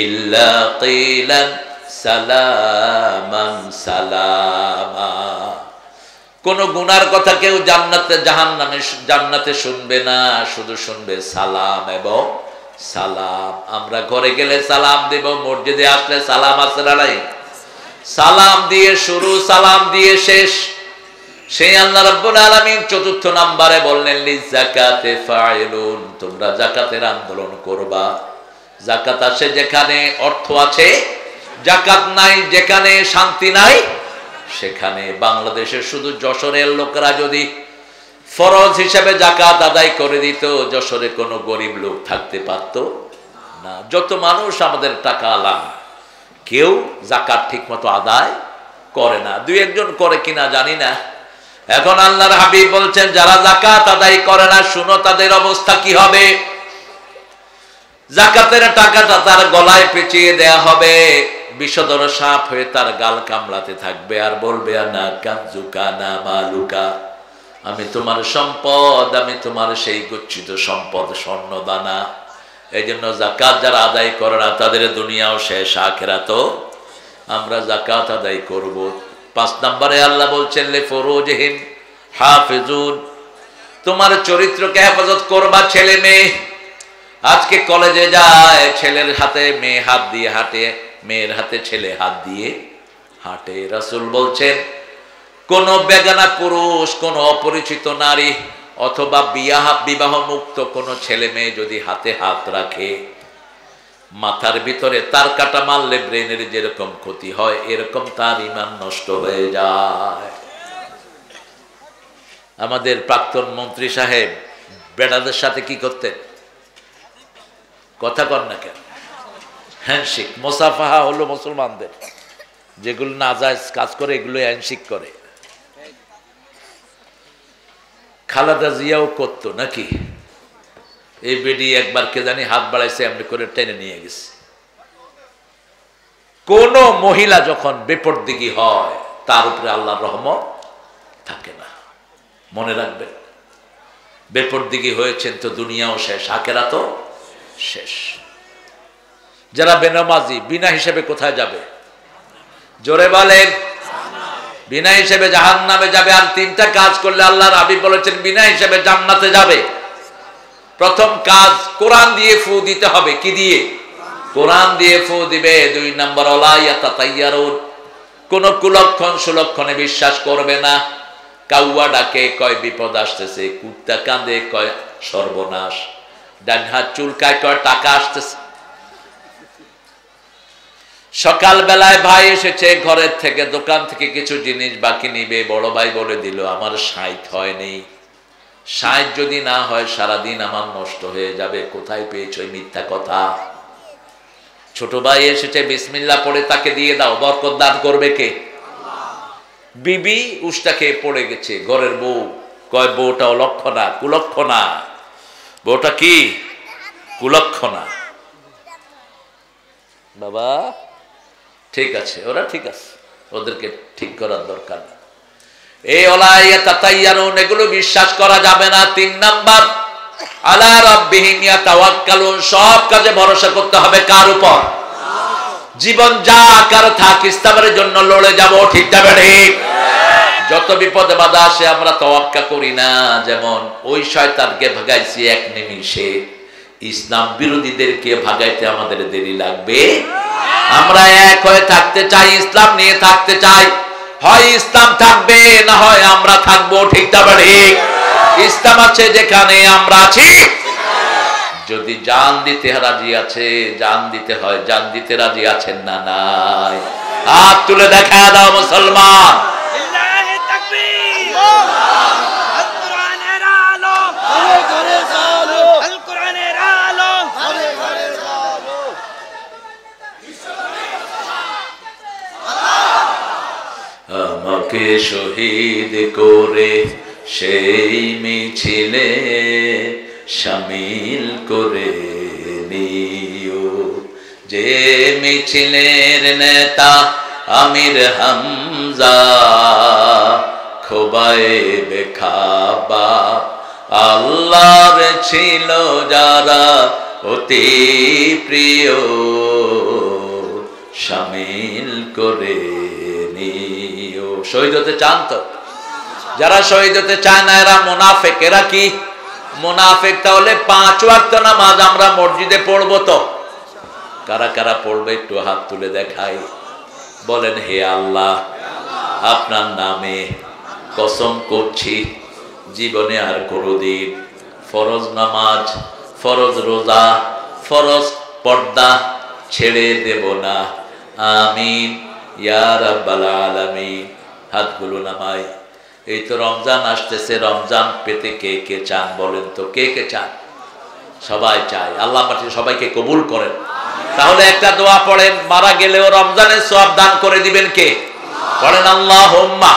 Speaker 1: ইল্লা কিলান সালামান সালামা। কোন গুনার কথা কেউ জান্নাতে শুনবে না, শুধু শুনবে সালাম এবং সালাম। আমরা ঘরে গেলে সালাম দেব, মসজিদে আসলে সালাম আসসালামু আলাইকুম, সালাম দিয়ে শুরু সালাম দিয়ে শেষ। সেই আল্লাহ রাব্বুল আলামিন ৪র্থ নম্বরে বললেন লিযাকাতে ফাইলুন, তোমরা যাকাতের আন্দোলন করবা। যাকাত আসে যেখানে অর্থ আছে, যাকাত নাই যেখানে শান্তি নাই সেখানে। বাংলাদেশের শুধু যশোরের লোকেরা যদি ফরজ হিসেবে যাকাত আদায় করে দিত, যশোরে কোনো গরিব লোক থাকতে পারত না। যত মানুষ আমাদের টাকা আলাম, কেউ যাকাত ঠিক মতো আদায় করে না, 2-1 করে কিনা জানি না। এখন আল্লাহর হাবিব বলছেন যারা যাকাত আদায় করে না, শুনো তাদের অবস্থা কি হবে। যাকাতের টাকাটা তার গলায় পেঁচিয়ে দেয়া হবে, বিষধর সাপ হয়ে তার গাল কামড়াতে থাকবে আর বলবে আনা কানজুকা না মালুকা, আমি তোমার সম্পদ, আমি তোমার সেই গচ্ছিত সম্পদ স্বর্ণ দানা। এই জন্য যাকাত যারা আদায় করে না তাদের দুনিয়াও শেষ, আখিরাতও। আমরা যাকাত আদায় করব। 5 নম্বরে আল্লাহ বলছেন লে ফুরুজিহিম হাফিজুন, তোমার চরিত্রকে হেফাজত করবা। ছেলে মেয়ে আজকে কলেজে যায়, ছেলের হাতে মেয়ে হাত দিয়ে হাঁটে, মেয়ের হাতে ছেলে হাত দিয়ে হাঁটে। রাসূল বলছেন কোন বেগানা পুরুষ, কোন অপরিচিত নারী অথবা বিবাহ মুক্ত কোন ছেলে মেয়ে যদি হাতে হাত রাখে, মাথার ভিতরে তার কাটা মারলে ব্রেনের যেরকম ক্ষতি হয় এরকম তার ঈমান নষ্ট হয়ে যায়। আমাদের প্রাক্তন মন্ত্রী সাহেব বেটাদের সাথে কি করতেন? কথা কর না কেন? হ্যান্ডশেক, মুসাফাহা হলো মুসলমানদের, যেগুলো নাজায়েজ কাজ করে এগুলো হ্যান্ডশেক করে। খালেদা জিয়াও করতো নাকি? এই বেডি একবার কে জানি হাত বাড়াইছে, এমনি করে টেনে নিয়ে গেছে। কোন মহিলা যখন বেপরদিগী হয় তার উপরে আল্লাহর রহমত থাকে না। মনে রাখবেন, বেপরদিগী হয়েছেন তো দুনিয়াও শেষ, আখিরাতও শেষ। যারা বেনামাজি বিনা হিসেবে কোথায় যাবে? জোরে বলেন। বিনা হিসেবে জাহান্নামে যাবে। আর তিনটা কাজ করলে আল্লাহর হাবিব বলেছেন বিনা হিসেবে জান্নাতে যাবে। প্রথম কাজ কোরআন দিয়ে ফু দিতে হবে। কি দিয়ে? কোরআন দিয়ে ফু দিবে। 2 নম্বর ওয়ালা ইয়াতাতাইয়ারুন, কোন কুলক্ষণ সুলক্ষণে বিশ্বাস করবে না। কাউয়া ডাকে কয় বিপদ আসতেছে, কুত্তা কাঁদে কয় সর্বনাশ, ডান হাত চুলকায় কয় টাকা আসতেছে। সকাল বেলায় ভাই এসেছে ঘরের থেকে, দোকান থেকে কিছু জিনিস বাকি নিবে, বড় ভাই বলে দিল আমার 60 হয়নি। 60 যদি না হয় সারাদিন আমার নষ্ট হয়ে যাবে। কোথায় পেয়েছো মিথ্যা কথা? ছোট ভাই এসেছে বিসমিল্লাহ পড়ে তাকে দিয়ে দাও, বরকত দান করবে কে? বিবি উষ্টা খেয়ে পড়ে গেছে। ঘরের বউ কয় বউটা অলক্ষণা, কুলক্ষণা। বউটা কি? কুলক্ষণা। বাবা ঠিক আছে, ওরা ঠিক আছে, ওদেরকে ঠিক করার দরকার না। এই ওলাইয়া তাতাইয়ারুন, এগুলো বিশ্বাস করা যাবে না। 3 নাম্বার আলা রাব্বিহিম ইয়াতাওয়াক্কালুন, সব কাজে ভরসা করতে হবে কার উপর? জীবন যা আকার থাক ইসলামের জন্য লড়ে যাব। ঠিক যাবে ঠিক? যত বিপদে বাধা আসে আমরা তাওয়াক্কা করি না। যেমন ওই শয়তানকে ভাগাইছি এক নিমিষে, ইসলাম বিরোধীদেরকে ভাগাইতে আমাদের দেরি লাগবে? আমরা এক হয়ে থাকতে চাই, ইসলাম নিয়ে থাকতে চাই। হয় ইসলাম থাকবে, না হয় আমরা থাকবো। ঠিক যাবে ঠিক? ইসলাম আছে যেখানে আমরা আছি। যদি জান দিতে রাজি আছে, জান দিতে হয়, জান দিতে রাজি আছেন না নাই? হাত তুলে দেখা দাও মুসলমান। আমাকে শহীদ করে সেই মিছিলে শামিল করে নিও, যে মিছিলের নেতা আমির হামজা, খোবাইবে খাবা আল্লাহর ছিল যারা অতি প্রিয়, শামিল করে নিও। শহীদ হতে চান তো? যারা শহীদ হতে চায় না এরা মুনাফিক। এরা কি? মুনাফিক। তাহলে 5 ওয়াক্ত নামাজ আমরা মসজিদে পড়বো তো? কারা কারা পড়বে একটু হাত তুলে দেখাই। বলেন হে আল্লাহ, আপনার নামে কসম করছি জীবনে আর কোনোদিন ফরজ নামাজ, ফরজ রোজা, ফরজ পর্দা ছেড়ে দেব না। আমিন ইয়া রাব্বাল আলামিন। হাতগুলো নামাই। এই তো রমজান আসতেছে, রমজান পেতে কে কে চান বলেন তো? কে কে চান? সবাই চায়। আল্লাহ পাক সবাইকে কবুল করেন। তাহলে একটা দোয়া পড়েন, মারা গেলেও রমজানের সওয়াব দান করে দিবেন কে? পড়েন আল্লাহুম্মা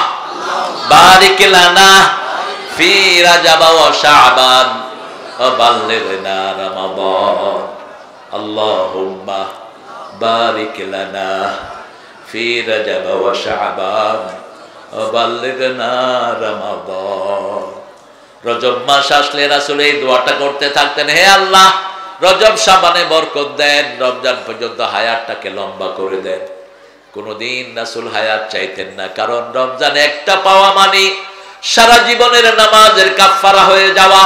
Speaker 1: বারিক লানা ফি রাজাব ওয়া শাবান ওয়া বাল্লিগনা রমাদান। আল্লাহুম্মা বারিক লানা ফি রাজাব ওয়া শাবান ওয়া বাল্লিগনা রমাদান। রজব মাস আসলে রাসূল এই দোয়াটা করতে থাকতেন, হে আল্লাহ রজব শাবানে বরকত দেন, রমজান পর্যন্ত হায়াতটাকে লম্বা করে দেন। কোনদিন রাসূল হায়াত চাইতেন না, কারণ রমজান একটা পাওয়া মানে সারা জীবনের নামাজের কাফফারা হয়ে যাওয়া,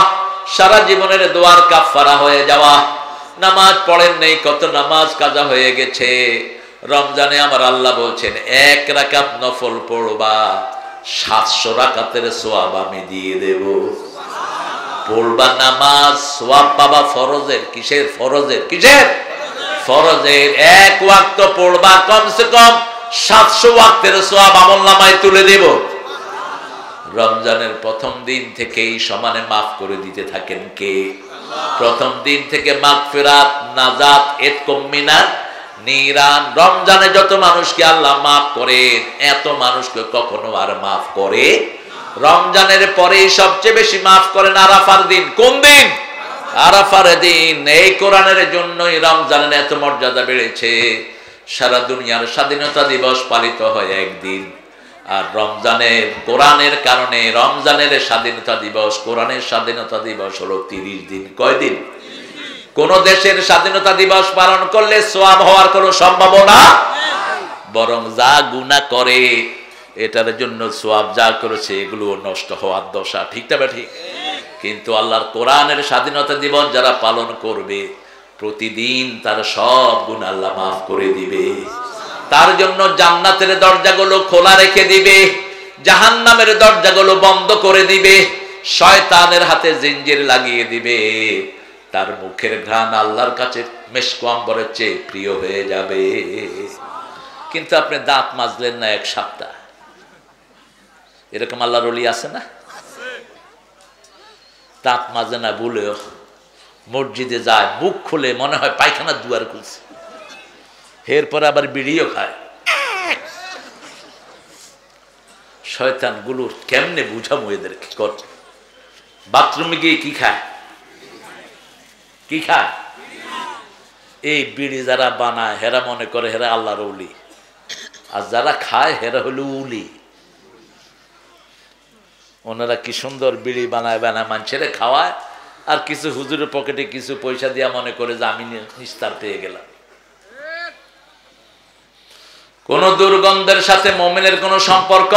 Speaker 1: সারা জীবনের দোয়ার কাফফারা হয়ে যাওয়া। নামাজ পড়েন নেই, কত নামাজ কাজা হয়ে গেছে। রমজানে আমার আল্লাহ বলছেন 1 রাকাত নফল পড়বা, 700 রাকাতের সওয়াব আমি দিয়ে দেব। পড়বা নামাজ, সওয়াব পাবা ফরজের। কিসের ফরজের? কিসের ফরজের? 1 ওয়াক্ত পড়বা, কমসে কম 700 ওয়াক্তের সওয়াব আমলনামায় তুলে দেব। রমজানের প্রথম দিন থেকেই সমানে মাফ করে দিতে থাকেন কে? প্রথম দিন থেকে মাগফিরাত, নাজাত, ইতকুম মিনান নিরান। রমজানে যত মানুষকে আল্লাহ মাফ করেন, এত মানুষকে কখনো আর মাফ করে? রমজানের পরেই সবচেয়ে বেশি মাফ করেন আরাফার দিন। কোন দিন? আরাফার দিন। এই কোরআনের জন্যই রমজানের এত মর্যাদা বেড়েছে। সারা দুনিয়ার স্বাধীনতা দিবস পালিত হয় একদিন, আর রমজানের কোরআনের কারণে রমজানের স্বাধীনতা দিবস, কোরআনের স্বাধীনতা দিবস হলো 30 দিন। কয় দিন? কোন দেশের স্বাধীনতা দিবস পালন করলে সওয়াব হওয়ার কোনো সম্ভাবনা, বরং যা গুনাহ করে এটার জন্য সওয়াব যা করেছে এগুলো নষ্ট হওয়ার দশা। ঠিক না ঠিক? কিন্তু আল্লাহর কোরআনের স্বাধীনতা দিবস যারা পালন করবে প্রতিদিন তার সব গুনাহ আল্লাহ মাফ করে দিবে। তার জন্য জান্নাতের দরজাগুলো খোলা রেখে দিবে, জাহান্নামের দরজাগুলো বন্ধ করে দিবে, শয়তানের হাতে জিঞ্জির লাগিয়ে দিবে। তার মুখের ঘ্রাণ আল্লাহর কাছে মেশক আম্বরের চেয়ে প্রিয় হয়ে যাবে। কিন্তু আপনি দাঁত মাজলেন না 1 সপ্তাহ, এরকম আল্লাহর ওলি আছে না? দাঁত মাজে না বলেও মসজিদে যায়, মুখ খুলে মনে হয় পায়খানার দুয়ার খুলছে, এরপর আবার বিড়িও খায়। শয়তান গুলোর কেমনে বুঝাবো এদেরকে? কর বাথরুমে গিয়ে কি খায়? কি খায়? এই বিড়ি যারা বানায় হেরা মনে করে হেরা আল্লাহর ওলি, আর যারা খায় হেরা হলো উলি। ওনারা কি সুন্দর বিড়ি বানায় বানায় মানুষের খাওয়ায়, আর কিছু হুজুরের পকেটে কিছু পয়সা দিয়া মনে করে যে আমি নিস্তার পেয়ে গেলাম। কোন দুর্গন্ধের সাথে মুমিনের কোনো সম্পর্ক।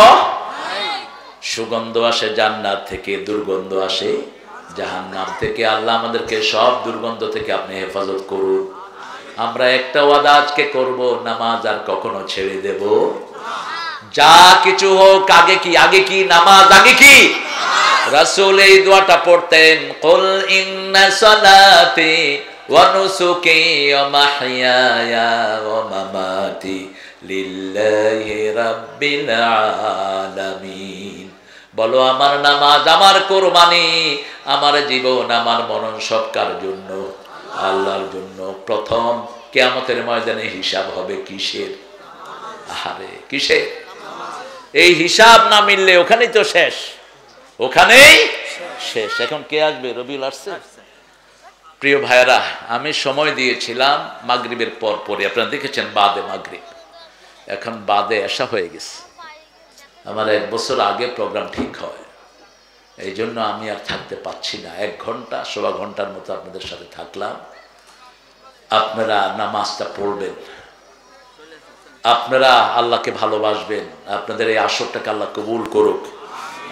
Speaker 1: সুগন্ধ আসে জান্নাত থেকে, দুর্গন্ধ আসে জাহান্নাম থেকে। আল্লাহ আমাদেরকে সব দুর্গন্ধ থেকে আপনি হেফাজত করুন। আমরা একটা ওয়াদা আজকে করব, নামাজ আর কখনো ছেড়ে দেব। যা কিছু হোক, আগে কি নামাজ, আগে কি? রাসূল এই দোয়াটা পড়তেন, কুল ইন্না সালাতি ওয়া নুসুকি ওয়া মাহইয়ায়া ওয়া মামাতি লিল্লাহি রাব্বিল আলামিন। বলো আমার নামাজ, আমার কুরবানি, আমার জীবন, আমার মরণ সব কার জন্য? আল্লাহর জন্য। প্রথম কিয়ামতের ময়দানে হিসাব হবে কিসের? আহারে কিসের? এই হিসাব না মিললে ওখানেই তো শেষ, ওখানেই শেষ। এখন কে আসবে? রবিউল আসছে? প্রিয় ভাইরা, আমি সময় দিয়েছিলাম মাগরিবের পর পরে, আপনারা দেখেছেন বাদে মাগরিব, এখন বাদে এশা হয়ে গেছে। আমার 1 বছর আগে প্রোগ্রাম ঠিক হয়, এই জন্য আমি আর থাকতে পাচ্ছি না। 1 ঘন্টা 1.25 ঘন্টার মতো আপনাদের সাথে থাকলাম। আপনারা নামাজটা পড়বেন, আপনারা আল্লাহকে ভালোবাসবেন, আপনাদের এই আসরটাকে আল্লাহ কবুল করুক।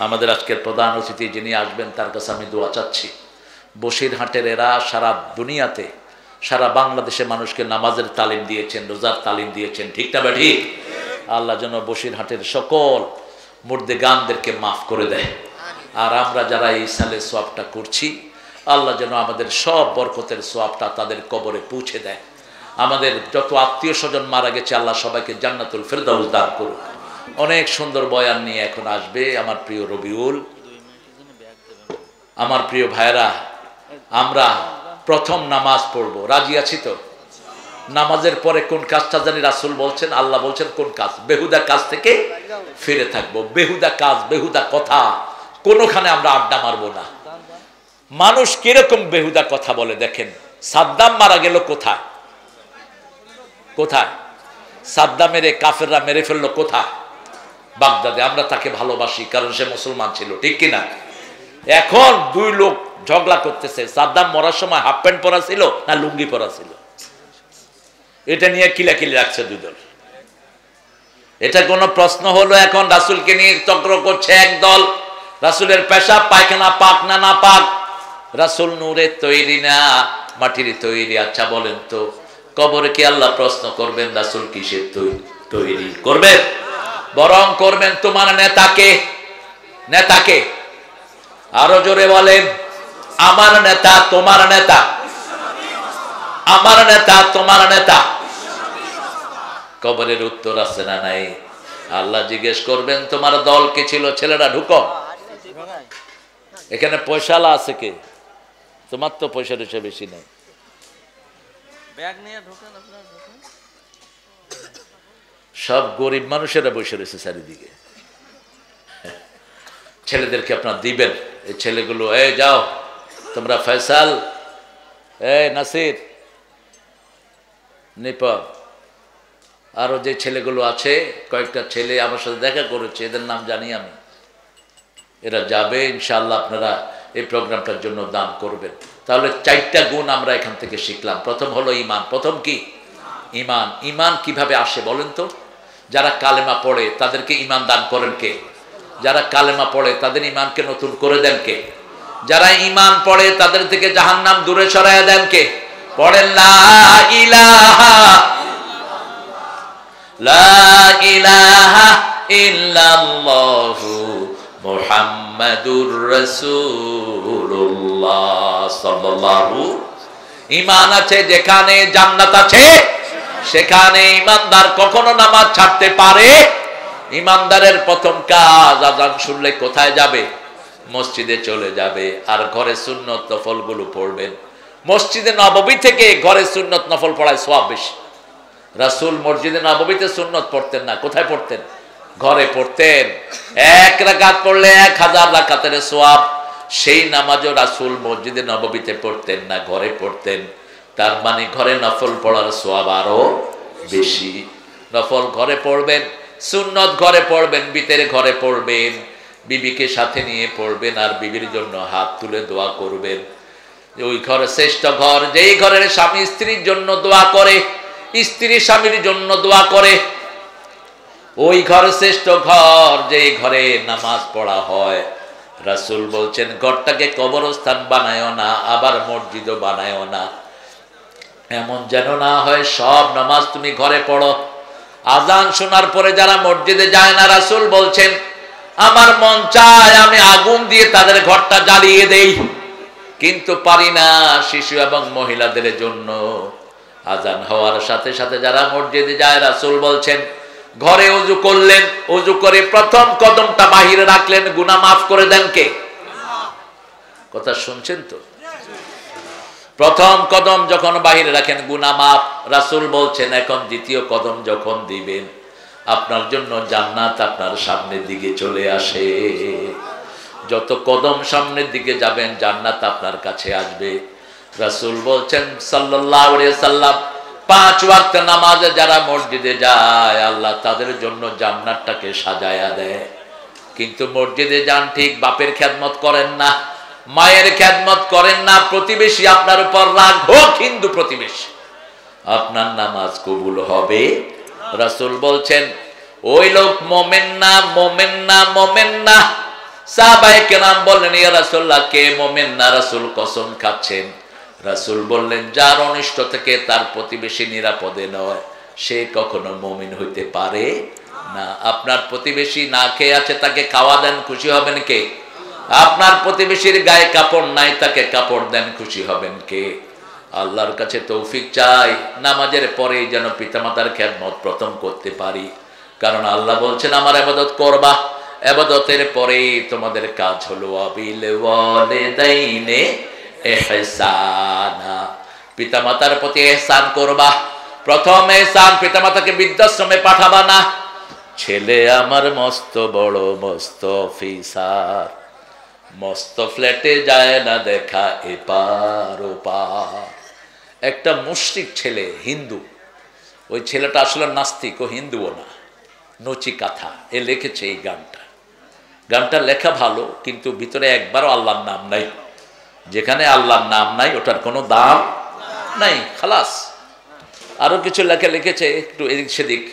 Speaker 1: আমাদের আজকের প্রধান অতিথি যিনি আসবেন তার কাছে আমি দোয়া চাচ্ছি। বসিরহাটের এরা সারা দুনিয়াতে, সারা বাংলাদেশে মানুষকে নামাজের তালিম দিয়েছেন, রোজার তালিম দিয়েছেন। ঠিক না ঠিক? আল্লাহ যেন বসিরহাটের সকল মুর্দে গানদেরকে মাফ করে দেয়। আর আমরা যারা এই সালে সোয়াবটা করছি, আল্লাহ যেন আমাদের সব বরকতের সোয়াবটা তাদের কবরে পৌঁছে দেয়। আমাদের যত আত্মীয় স্বজন মারা গেছে আল্লাহ সবাইকে জান্নাতুল ফেরদাউস দান করুক। অনেক সুন্দর বয়ান নিয়ে এখন আসবে আমার প্রিয় রবিউল। আমার প্রিয় ভাইরা, আমরা প্রথম নামাজ পড়বো, রাজি আছি তো? নামাজের পরে কোন কাজটা জানি রাসূল বলছেন, আল্লাহ বলছেন কোন কাজ? বেহুদা কাজ থেকে ফিরে থাকবো। বেহুদা কাজ, বেহুদা কথা, কোনোখানে আমরা আড্ডা মারবো না। মানুষ কিরকম বেহুদা কথা বলে দেখেন। সাদ্দাম মারা গেল কোথায়? কোথায়? সাদ্দামের কাফেররা মেরে ফেললো কোথায়? বাগদাদে। আমরা তাকে ভালোবাসি কারণ সে মুসলমান ছিল, ঠিক কিনা? এখন 2 লোক ঝগড়া করতেছে, সাদ্দাম মরার সময় হাফ প্যান্ট পরা ছিল না লুঙ্গি পরা ছিল, এটা নিয়ে কিলাকিলি রাখছে 2 দল। এটা কোনো প্রশ্ন হলো? এখন রাসূলকে নিয়ে চক্র করছে এক দল। রাসূলের পেশাব পায়খানা পাক না না পাক? রাসূল নূরের তৈরি না মাটির তৈরি? আচ্ছা বলেন তো, কবরে কি আল্লাহ প্রশ্ন করবেন রাসূল কিসের তৈরি? করবেন? বরং করবেন তোমার নেতাকে। নেতাকে আরো জোরে বলেন, আমার নেতা তোমার নেতা, আমার নেতা তোমার নেতা। কবরের উত্তর আছে না নাই? আল্লাহ জিজ্ঞেস করবেন তোমার দল কে ছিল? ছেলেরা ঢুকো, এখানে পয়সালা আছে কে? তোমার তো পয়সা টয়সা বেশি নাই। সব গরিব মানুষেরা বসে রয়েছে চারিদিকে। ছেলেদেরকে আপনার দিবেন, এই ছেলেগুলো, এই যাও তোমরা, ফয়সাল, এই নাসির, নিপা, আরো যে ছেলেগুলো আছে, কয়েকটা ছেলে আমার সাথে দেখা করেছে, এদের নাম জানি আমি। এরা যাবে ইনশাআল্লাহ। আপনারা এই প্রোগ্রামটার জন্য দান করবেন। তাহলে 4টা গুণ আমরা এখান থেকে শিখলাম। প্রথম হলো ঈমান। প্রথম কি? ঈমান। ঈমান কিভাবে আসে বলেন তো? যারা কালেমা পড়ে তাদেরকে ঈমান দান করেন কে? যারা কালেমা পড়ে তাদের ঈমানকে নতুন করে দেন কে? যারা ঈমান পড়ে তাদের থেকে জাহান্নাম দূরে সরায়া দেন কে? পড়েন লা ইলাহা ইল্লাল্লাহু মুহাম্মাদুর রাসূলুল্লাহ সাল্লাল্লাহু। ঈমান আছে যেখানে জান্নাত আছে, সেখানে ঈমানদার কখনো নামাজ ছাড়তে পারে? ঈমানদারের প্রথম কাজ আযান শুনলে কোথায় যাবে? মসজিদে চলে যাবে, আর ঘরে সুন্নত নফলগুলো পড়বেন। মসজিদে নববী থেকে ঘরে সুন্নত নফল পড়ায় সওয়াব বেশি। রাসূল মসজিদে নববীতে সুন্নত পড়তেন না, কোথায় পড়তেন? ঘরে পড়তেন। 1 রাকাত পড়লে 1000 রাকাতের সওয়াব। সেই নামাজও রাসূল মসজিদে নববীতে পড়তেন না, ঘরে পড়তেন। তার মানে ঘরে নফল পড়ার সওয়াব আরো বেশি। নফল ঘরে পড়বেন, সুন্নত ঘরে পড়বেন, বিতের ঘরে পড়বেন, বিবিকে সাথে নিয়ে পড়বেন, আর বিবির জন্য হাত তুলে দোয়া করবেন। ওই ঘর শ্রেষ্ঠ ঘর যেই ঘরের স্বামী স্ত্রীর জন্য দোয়া করে, স্ত্রী স্বামীর জন্য দোয়া করে। ওই ঘর শ্রেষ্ঠ ঘর যেই ঘরে নামাজ পড়া হয়। রাসূল বলছেন ঘরটাকে কবরস্থান বানায়ও না, আবার মসজিদও বানায়ও না। এমন যেন না হয় সব নামাজ তুমি ঘরে পড়ো। আজান শোনার পরে যারা মসজিদে যায় না, রাসূল বলছেন আমার মন চায় আমি আগুন দিয়ে তাদের ঘরটা জ্বালিয়ে দেই, কিন্তু পারি না শিশু এবং মহিলাদের জন্য। আজান হওয়ার সাথে সাথে যারা মসজিদে যায়, রাসূল বলছেন ঘরে ওযু করলেন, ওযু করে প্রথম কদমটা বাহিরে রাখলেন, গুনাহ মাফ করে দেন কে? কথা শুনছেন তো? প্রথম কদম যখন বাহিরে রাখেন গুনাহ মাফ। রাসূল বলছেন এখন দ্বিতীয় কদম যখন দিবেন, আপনার জন্য জান্নাত আপনার সামনের দিকে চলে আসে। যত কদম সামনের দিকে যাবেন জান্নাত আপনার কাছে আসবে। রাসূল বলছেন সাল্লাল্লাহু আলাইহি সাল্লাম 5 ওয়াক্ত নামাজে যারা মসজিদে যায় আল্লাহ তাদের জন্য জান্নাতটাকে সাজায়া দেয়। কিন্তু মসজিদে যান ঠিক, বাপের খেদমত করেন না, মায়ের খেদমত করেন না, প্রতিবেশী আপনার উপর রাগ হোক, হিন্দু প্রতিবেশী, আপনার নামাজ কবুল হবে? রাসূল বলছেন ওই লোক মুমিন না, মুমিন না, মুমিন না। সাহাবায়ে কেরাম বললেন ইয়া রাসূলুল্লাহ কে মুমিন না? রাসূল কসম খাচ্ছেন। রাসূল বললেন যার অনিষ্ট থেকে তার প্রতিবেশী নিরাপদে নয়, সে কখনো মুমিন হইতে পারে না। আপনার প্রতিবেশী না খেয়ে আছে, তাকে খাওয়া দেন, খুশি হবেন কে? আপনার প্রতিবেশীর গায়ে কাপড় নাই, তাকে কাপড় দেন, খুশি হবেন কে? আল্লাহর কাছে তৌফিক চাই নামাজের পরে যেন পিতামাতার খেদমত প্রথম করতে পারি, কারণ আল্লাহ বলছেন আমার ইবাদত করবা, ইবাদতের পরে তোমাদের কাজ হলো আবিল ওয়ালিদাইনে ইহসানা, পিতামাতার প্রতি ইহসান করবা। প্রথম ইহসান, পিতামাতাকে বৃদ্ধাশ্রমে পাঠাবা না। ছেলে আমার মস্ত বড় মস্ত অফিসার, মস্ত ফ্ল্যাটে যায় না দেখা এপার ওপার। একটা মুশরিক ছেলে, হিন্দু, ওই ছেলেটা আসলে নাস্তিক, ও হিন্দুও না, নচিকাথা, এ লিখেছে এই গানটা। গানটা লেখা ভালো, কিন্তু ভিতরে একবারও আল্লাহর নাম নাই। যেখানে আল্লাহর নাম নাই ওটার কোনো দাম নাই, খালাস। আরো কিছু লেখা লিখেছে একটু এদিক সেদিক,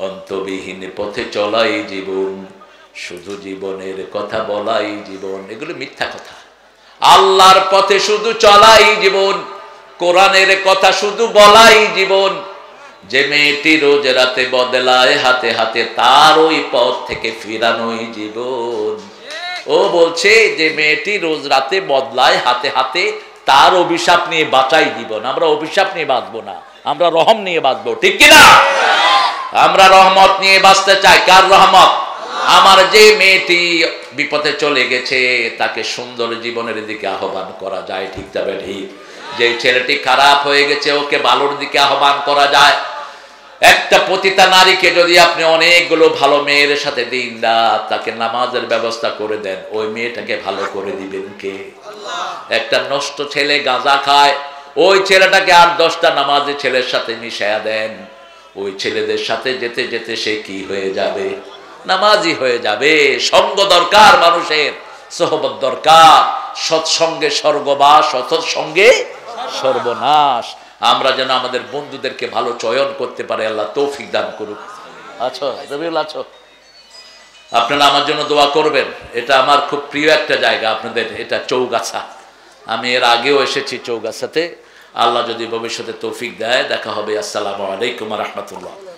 Speaker 1: অন্তবিহীন পথে চলাই জীবন, শুধু জীবনের কথা বলাই জীবন। এগুলো মিথ্যা কথা। আল্লাহর পথে শুধু চলাই জীবন, কোরআনের কথা শুধু বলাই জীবন। যে মেয়েটি রোজ রাতে বদলায় হাতে হাতে, তার ওই পথ থেকে ফিরানোই জীবন। ও বলছে যে মেয়েটি রোজ রাতে বদলায় হাতে হাতে, তার অভিশাপ নিয়ে বাঁচাই জীবন। আমরা অভিশাপ নিয়ে বাঁচবো না, আমরা রহম নিয়ে বাঁচবো, ঠিক কিনা? আমরা রহমত নিয়ে বাঁচতে চাই। কার রহমত? আমার যে মেয়েটি বিপথে চলে গেছে তাকে সুন্দর জীবনের দিকে আহ্বান করা যায়, ঠিক তবে ঠিক। যে ছেলেটি খারাপ হয়ে গেছে ওকে ভালোর দিকে আহ্বান করা যায়। একটা পতিতা নারীকে যদি আপনি অনেকগুলো ভালো মেয়ের সাথে দিন রাত তাকে নামাজের ব্যবস্থা করে দেন, ওই মেয়েটাকে ভালো করে দিবেন কে? একটা নষ্ট ছেলে গাঁজা খায়, ওই ছেলেটাকে 8-10টা নামাজি ছেলের সাথে মিশায়া দেন, ওই ছেলেদের সাথে যেতে যেতে সে কি হয়ে যাবে? নামাজি হয়ে যাবে। সঙ্গ দরকার, মানুষের সোহবত দরকার। সৎসঙ্গে স্বর্গবাস, অসৎসঙ্গে সর্বনাশ। আমরা যেন আমাদের বন্ধুদেরকে ভালো চয়ন করতে পারে, আল্লাহ তৌফিক দান করুক। আছো রবিউল, আছো? আপনারা আমার জন্য দোয়া করবেন। এটা আমার খুব প্রিয় একটা জায়গা আপনাদের, এটা চৌগাছা। আমি এর আগেও এসেছি চৌগাছাতে। আল্লাহ যদি ভবিষ্যতে তৌফিক দেয় দেখা হবে। আসসালামু আলাইকুম ওয়া রাহমাতুল্লাহ।